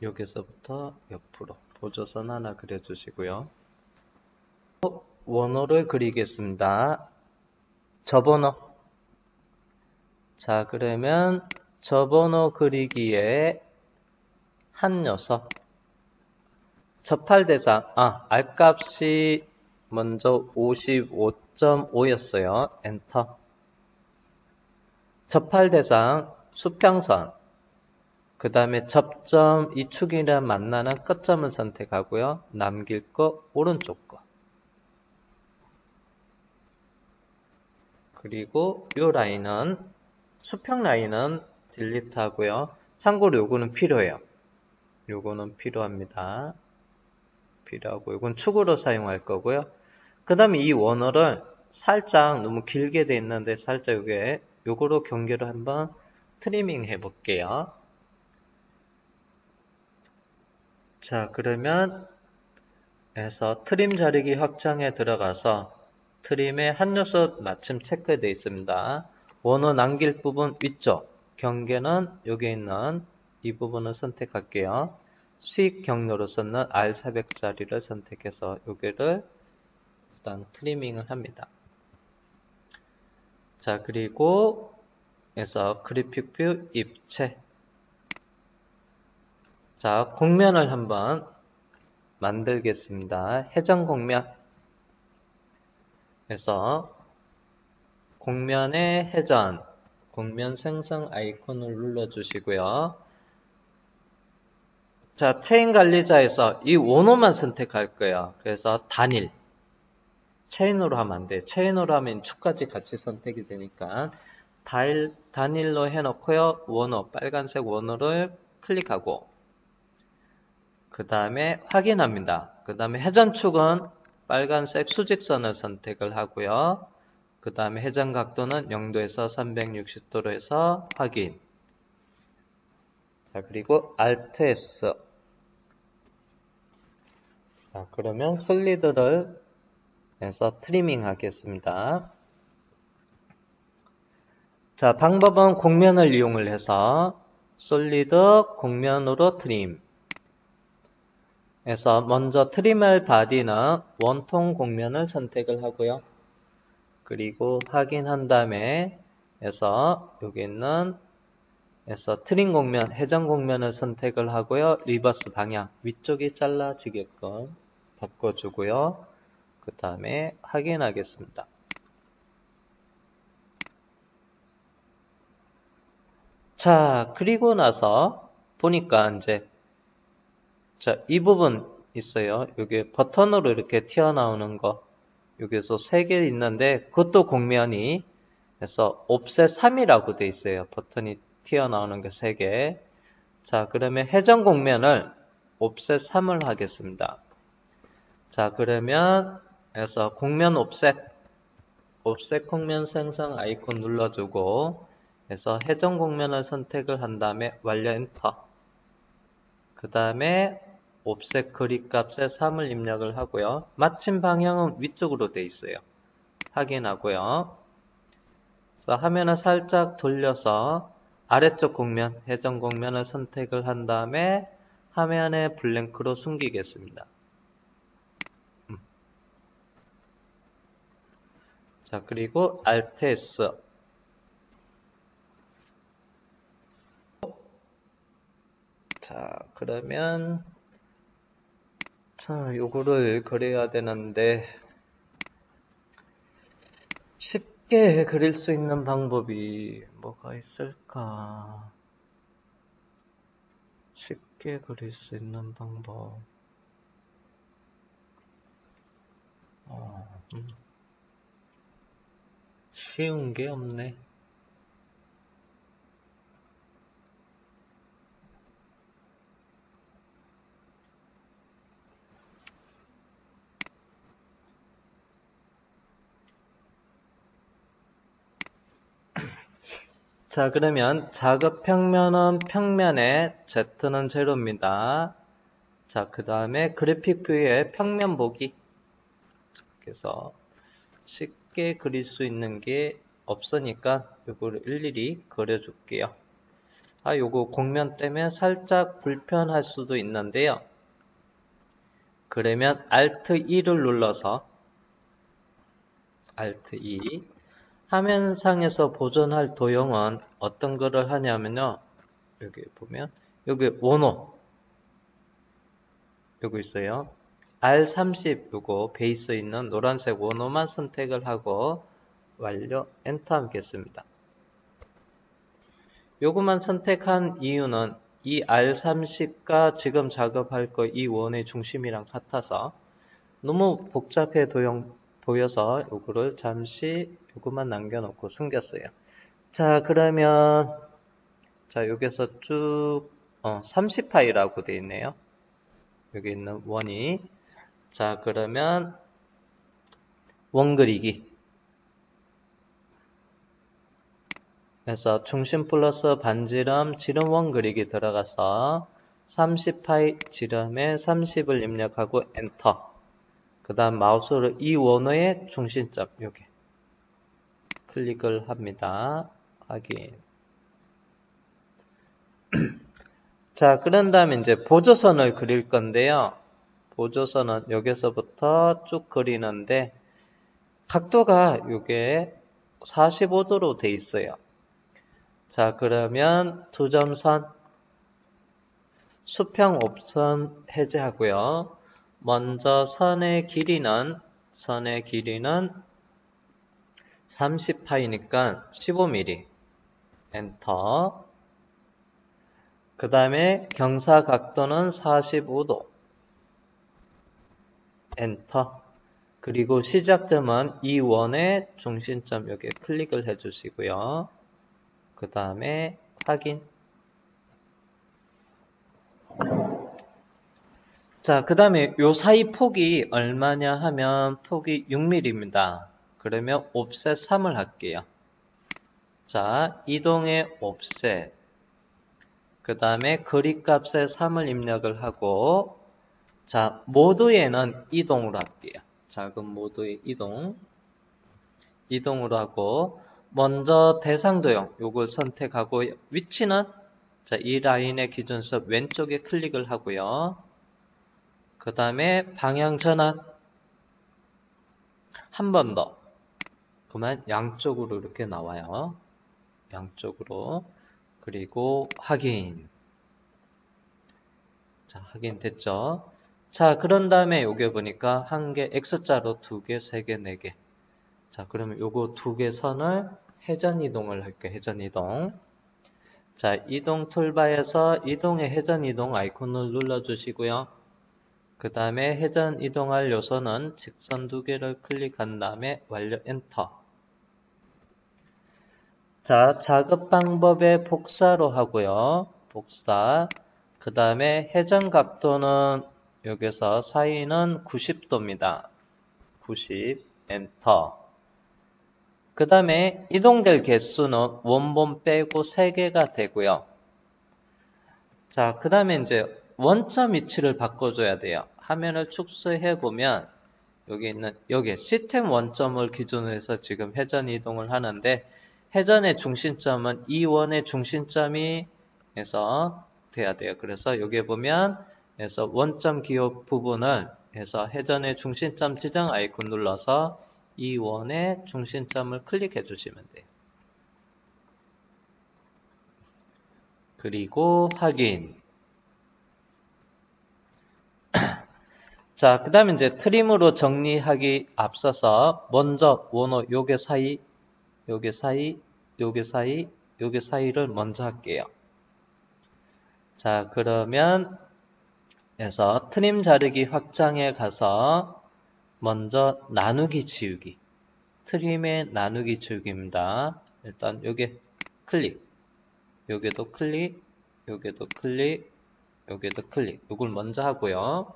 여기서부터 옆으로 보조선 하나 그려주시고요. 원호를 그리겠습니다. 접원호. 자, 그러면 접원호 그리기에 한 녀석. 접할 대상, R 값이 먼저 55.5였어요. 엔터. 접할 대상, 수평선. 그 다음에 접점, 이 축이랑 만나는 끝점을 선택하고요. 남길 거, 오른쪽 거. 그리고 이 라인은, 수평 라인은 딜리트 하고요. 참고로 요거는 필요해요. 요거는 필요합니다. 필요하고, 이건 축으로 사용할 거고요. 그 다음에 이 원호를 살짝 너무 길게 돼 있는데 살짝 요거로 경계로 한번 트리밍 해 볼게요. 자, 그러면 트림 자르기 확장에 들어가서 트림의 한 요소 마침 체크되어 있습니다. 원호 남길 부분 위쪽, 경계는 여기 있는 이 부분을 선택할게요. 수익 경로로서는 R400짜리를 선택해서 여기를 일단 트리밍을 합니다. 자, 그리고 그래픽 뷰 입체. 자, 곡면을 한번 만들겠습니다. 해전 곡면. 곡면의 해전, 곡면 생성 아이콘을 눌러주시고요. 자, 체인 관리자에서 이 원호만 선택할 거예요. 그래서 단일. 체인으로 하면 안 돼요. 체인으로 하면 축까지 같이 선택이 되니까 단일로 해놓고요. 원호, 빨간색 원호를 클릭하고 그 다음에 확인합니다. 그 다음에 회전축은 빨간색 수직선을 선택을 하고요. 그 다음에 회전 각도는 0도에서 360도로 해서 확인. 자, 그리고 Alt-S. 자, 그러면 솔리드를 해서 트리밍 하겠습니다. 자, 방법은 곡면을 이용을 해서 솔리드 곡면으로 트림. 먼저 트림할 바디는 원통 곡면을 선택을 하고요. 그리고 확인한 다음에 여기 있는 트림 곡면, 회전 곡면을 선택을 하고요. 리버스 방향, 위쪽이 잘라지게끔 바꿔주고요. 그 다음에 확인하겠습니다. 자, 그리고 나서 보니까 이제 자, 이 부분 있어요. 여기 버튼으로 이렇게 튀어나오는 거 여기서 3개 있는데 그것도 공면이 그래서 옵셋 3이라고 돼 있어요. 버튼이 튀어나오는 게 3개. 자, 그러면 회전 공면을 옵셋 3을 하겠습니다. 자, 그러면 그래서 공면 옵셋 공면 생성 아이콘 눌러주고 그래서 회전 공면을 선택을 한 다음에 완료 엔터. 그 다음에 옵셋 그립 값에 3을 입력을 하고요. 마침 방향은 위쪽으로 돼 있어요. 확인하고요. 그래서 화면을 살짝 돌려서 아래쪽 공면, 회전 공면을 선택을 한 다음에 화면에 블랭크로 숨기겠습니다. 자, 그리고 Alt S. 자, 그러면 자, 요거를 그려야 되는데 쉽게 그릴 수 있는 방법이 뭐가 있을까? 쉽게 그릴 수 있는 방법. 쉬운 게 없네. 자, 그러면 작업 평면은 평면에 Z는 제로입니다. 자, 그 다음에 그래픽 뷰의 평면 보기. 그래서 쉽게 그릴 수 있는 게 없으니까 이거를 일일이 그려줄게요. 요거 공면 때문에 살짝 불편할 수도 있는데요. 그러면 Alt 2를 눌러서 Alt 2 화면상에서 보존할 도형은 어떤 거를 하냐면요. 여기 보면 여기 원호 요거 있어요. R30 요거 베이스 있는 노란색 원호만 선택을 하고 완료 엔터 하겠습니다. 요거만 선택한 이유는 이 R30과 지금 작업할 거 이 원의 중심이랑 같아서 너무 복잡해 보여서 요거를 잠시 요거만 남겨놓고 숨겼어요. 자, 그러면 자, 여기서 쭉 30파이라고 되어 있네요. 여기 있는 원이 자, 그러면 원 그리기 그래서 중심 플러스 반지름 지름 원 그리기 들어가서 30파이 지름에 30을 입력하고 엔터. 그 다음 마우스로 이 원호의 중심점 여기 클릭을 합니다. 확인. 자, 그런 다음에 이제 보조선을 그릴 건데요. 보조선은 여기서부터 쭉 그리는데 각도가 이게 45도로 돼 있어요. 자, 그러면 두점선 수평 옵션 해제하고요. 먼저 선의 길이는 30파이니까 15mm 엔터. 그 다음에 경사 각도는 45도 엔터. 그리고 시작점은 이 원의 중심점 여기에 클릭을 해주시고요. 그 다음에 확인. 자, 그 다음에 요 사이 폭이 얼마냐 하면 폭이 6mm입니다. 그러면 옵셋 3을 할게요. 자, 이동의 옵셋. 그 다음에 거리값에 3을 입력을 하고 자, 모드에는 이동으로 할게요. 작은 모드의 이동으로 하고 먼저 대상 도형 요걸 선택하고 위치는 자, 이 라인의 기준서 왼쪽에 클릭을 하고요. 그 다음에 방향 전환 한 번 더. 그러면 양쪽으로 이렇게 나와요. 양쪽으로. 그리고 확인. 자, 확인됐죠? 자, 그런 다음에 요게 보니까 한 개, X자로 2개, 3개, 4개. 자, 그러면 요거 2개 선을 회전 이동을 할게요. 회전 이동. 자, 이동 툴바에서 이동의 회전 이동 아이콘을 눌러주시고요. 그 다음에 회전 이동할 요소는 직선 2개를 클릭한 다음에 완료 엔터. 자, 작업 방법의 복사로 하고요. 복사. 그 다음에 회전 각도는 여기서 사이는 90도입니다. 90, 엔터. 그 다음에 이동될 개수는 원본 빼고 3개가 되고요. 자, 그 다음에 이제 원점 위치를 바꿔줘야 돼요. 화면을 축소해 보면 여기 있는 여기 시스템 원점을 기준으로 해서 지금 회전 이동을 하는데 회전의 중심점은 이 원의 중심점이 해서 돼야 돼요. 그래서 여기에 보면 해서 원점 기호 부분을 해서 회전의 중심점 지정 아이콘 눌러서 이 원의 중심점을 클릭해 주시면 돼요. 그리고 확인. 자, 그 다음에 이제 트림으로 정리하기 앞서서 먼저 원호 요게 사이, 요게 사이, 요게 사이, 요게 사이를 먼저 할게요. 자, 그러면 해서 트림 자르기 확장에 가서 먼저 나누기 지우기. 트림의 나누기 지우기입니다. 일단 요게 클릭, 요게도 클릭, 요게도 클릭, 요게도 클릭. 요걸 먼저 하고요.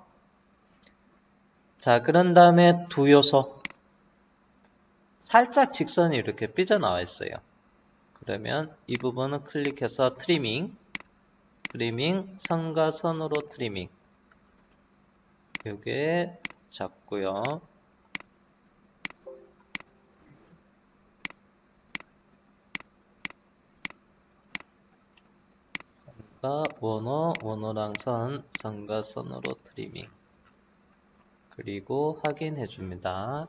자, 그런 다음에 두 요소. 살짝 직선이 이렇게 삐져나와 있어요. 그러면 이 부분은 클릭해서 트리밍, 선과 선으로 트리밍. 요게 잡고요. 선과 원호랑 선과 선으로 트리밍. 그리고 확인해 줍니다.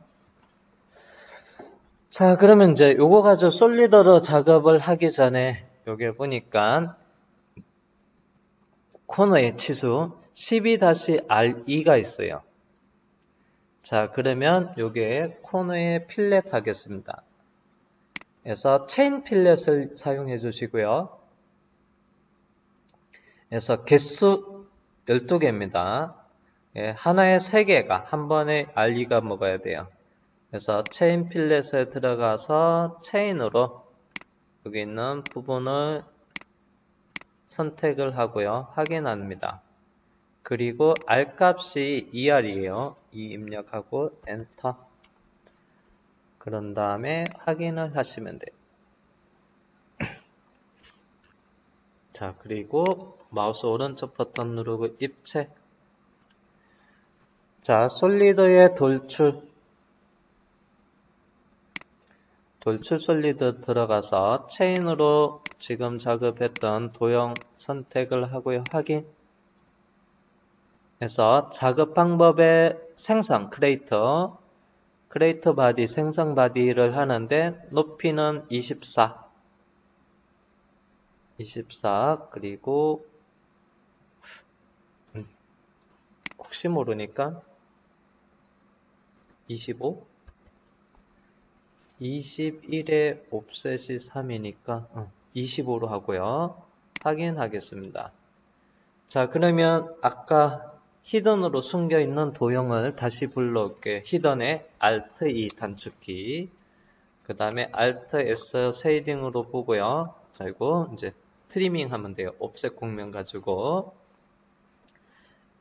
자, 그러면 이제 요거 가지고 솔리더로 작업을 하기 전에 요게 보니까 코너의 치수 12-R2가 있어요. 자, 그러면 요게 코너에 필렛 하겠습니다. 그래서 체인 필렛을 사용해 주시고요. 그래서 개수 12개입니다. 예, 하나에 3개가 한 번에 R2가 먹어야 돼요. 그래서 체인 필렛에 들어가서 체인으로 여기 있는 부분을 선택을 하고요. 확인합니다. 그리고 R 값이 2R이에요. 2 입력하고 엔터. 그런 다음에 확인을 하시면 돼요. 자, 그리고 마우스 오른쪽 버튼 누르고 입체. 자, 솔리드의 돌출 솔리드 들어가서 체인으로 지금 작업했던 도형 선택을 하고요. 확인. 해서 작업 방법의 생성, 크레이터 바디, 생성 바디를 하는데 높이는 24, 그리고 혹시 모르니까 25, 21에 옵셋이 3이니까 25로 하고요. 확인하겠습니다. 자, 그러면 아까 히든으로 숨겨있는 도형을 다시 불러올게요. 히든의 Alt E 단축키, 그 다음에 Alt S 쉐이딩으로 보고요. 자, 이거 이제 트리밍 하면 돼요. 옵셋 공면 가지고.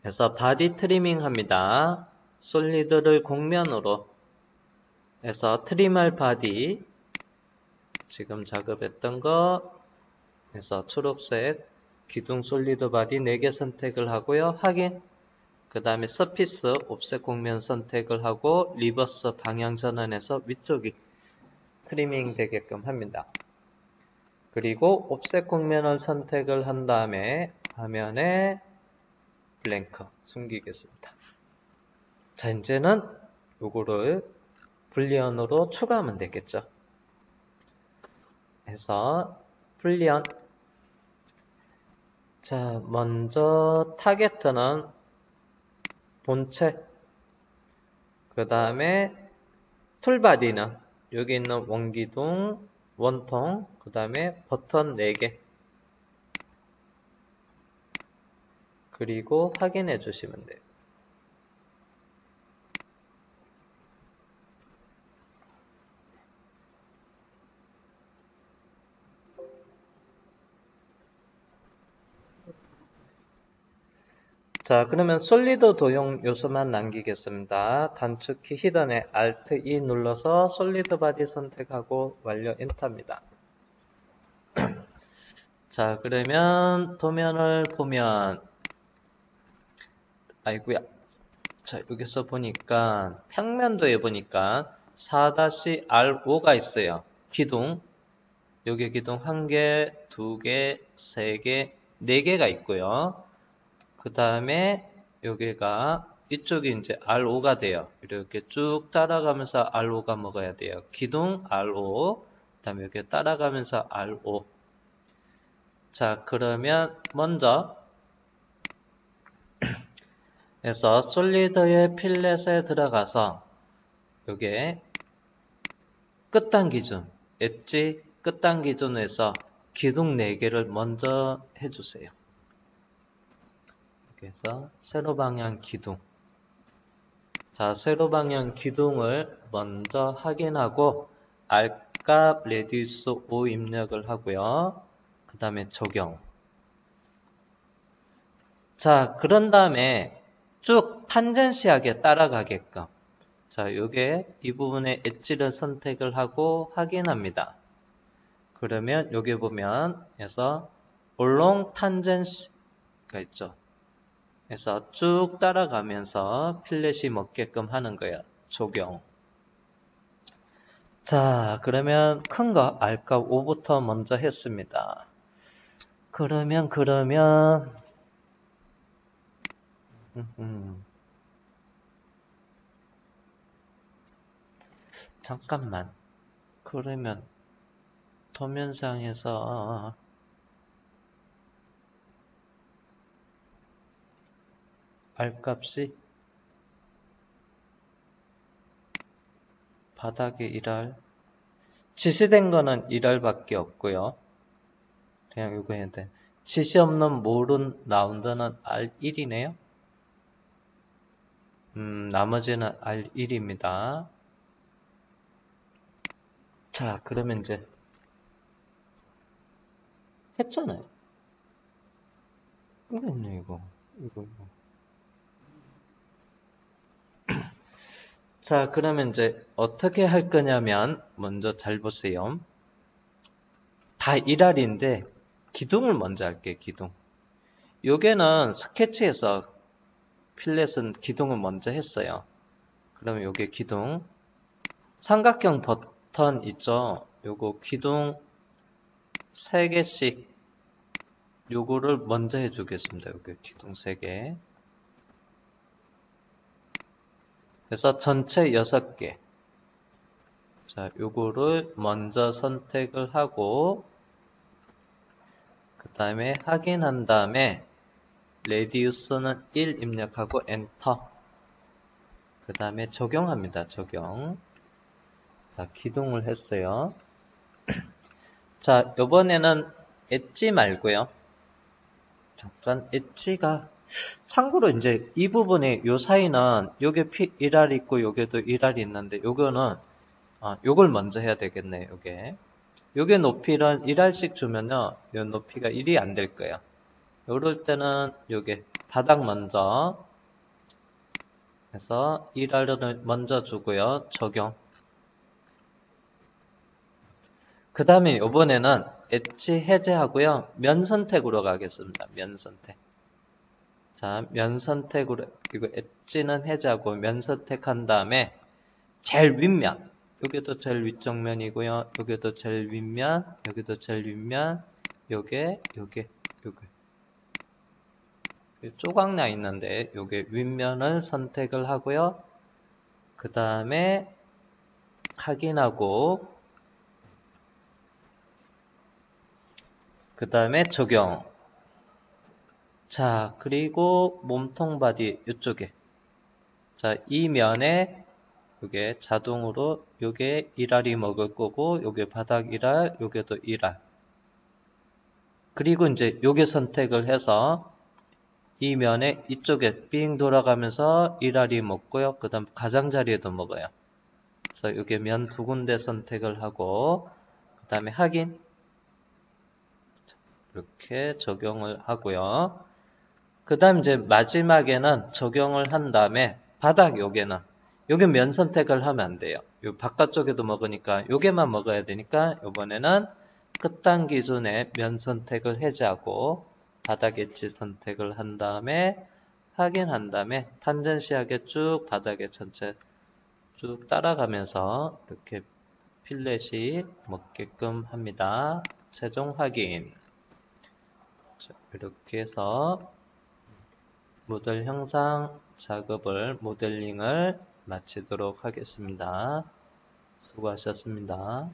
그래서 바디 트리밍 합니다. 솔리드를 공면으로 해서 트림할 바디, 지금 작업했던 거 해서 초록색 기둥 솔리드 바디 4개 선택을 하고요. 확인. 그 다음에 서피스 옵셋 공면 선택을 하고 리버스 방향 전환해서 위쪽이 트리밍 되게끔 합니다. 그리고 옵셋 공면을 선택을 한 다음에 화면에 블랭크 숨기겠습니다. 자, 이제는 요거를 불리언으로 추가하면 되겠죠. 해서 불리언. 자, 먼저 타겟은 본체. 그 다음에 툴바디는 여기 있는 원기둥, 원통, 그 다음에 버튼 4개. 그리고 확인해 주시면 돼요. 자, 그러면 솔리드 도형 요소만 남기겠습니다. 단축키 히든에 Alt E 눌러서 솔리드 바디 선택하고 완료 엔터입니다. 자, 그러면 도면을 보면, 아이고야. 자, 여기서 보니까 평면도에 보니까 4-R5가 있어요. 기둥. 여기 기둥 1개, 2개, 3개, 4개가 있고요. 그 다음에 여기가 이쪽이 이제 R5가 돼요. 이렇게 쭉 따라가면서 R5가 먹어야 돼요. 기둥 R5, 그 다음에 여기 따라가면서 R5. 자, 그러면 먼저 해서 솔리드의 필렛에 들어가서 요게 끝단 기준, 엣지 끝단 기준에서 기둥 4개를 먼저 해주세요. 그래서 세로 방향 기둥. 자, 세로 방향 기둥을 먼저 확인하고 R값 레디우스 5 입력을 하고요. 그 다음에 적용. 자, 그런 다음에 쭉 탄젠시하게 따라가게끔. 자, 요게 이 부분에 엣지를 선택을 하고 확인합니다. 그러면 여기 보면 해서 along tangency가 있죠. 그래서 쭉 따라가면서 필렛이 먹게끔 하는 거예요. 적용. 자, 그러면 큰 거 R값 5부터 먼저 했습니다. 그러면 잠깐만. 그러면 도면상에서 R값이 바닥에 1R 지시된 거는 1R밖에 없고요. 그냥 이거 해야 돼. 지시 없는 모른 라운드는 R1이네요. 나머지는 R1입니다. 자, 그러면 이제 했잖아요. 이거 있네, 이거. 이거. 자, 그러면 이제 어떻게 할 거냐면 먼저 잘 보세요. 다 1R인데 기둥을 먼저 할게요. 기둥. 요게는 스케치에서 필렛은 기둥을 먼저 했어요. 그러면 요게 기둥. 삼각형 버튼 있죠? 요거 기둥 3개씩 요거를 먼저 해주겠습니다. 요게 기둥 3개. 그래서 전체 6개. 자, 요거를 먼저 선택을 하고 그 다음에 확인한 다음에 레디우스는 1 입력하고 엔터. 그 다음에 적용합니다. 적용. 자, 기둥을 했어요. 자, 요번에는 엣지 말고요. 잠깐 엣지가 참고로 이제 이 부분에 요 사이는 요게 1R 있고 요게도 1R 있는데 요거는 요걸 먼저 해야 되겠네. 요게 높이를 1R씩 주면요. 요 높이가 1이 안 될 거예요. 요럴 때는 요게 바닥 먼저 해서 1R을 먼저 주고요. 적용. 그 다음에 요번에는 엣지 해제하고요. 면 선택으로 가겠습니다. 면 선택. 자, 면 선택으로, 이거 엣지는 해제하고 면 선택한 다음에 제일 윗면. 여기도 제일 위쪽 면이고요. 여기도 제일 윗면, 여기도 제일 윗면, 요게. 조각나 있는데, 요게 윗면을 선택을 하고요. 그 다음에 확인하고, 그 다음에 적용. 자, 그리고 몸통 바디 이쪽에 자, 이 면에 요게 자동으로 요게 1알이 먹을 거고 요게 바닥 1알, 요게도 1알. 그리고 이제 요게 선택을 해서 이 면에 이쪽에 빙 돌아가면서 1알이 먹고요. 그 다음 가장자리에도 먹어요. 그래서 요게 면 두 군데 선택을 하고 그 다음에 확인 이렇게 적용을 하고요. 그 다음 이제 마지막에는 적용을 한 다음에 바닥 요게 면 선택을 하면 안 돼요. 요 바깥쪽에도 먹으니까 요게만 먹어야 되니까 요번에는 끝단 기준에 면 선택을 해제하고 바닥 엣지 선택을 한 다음에 확인한 다음에 탄젠시하게 쭉 바닥에 전체 쭉 따라가면서 이렇게 필렛이 먹게끔 합니다. 최종 확인. 이렇게 해서 모델 형상 작업을, 모델링을 마치도록 하겠습니다. 수고하셨습니다.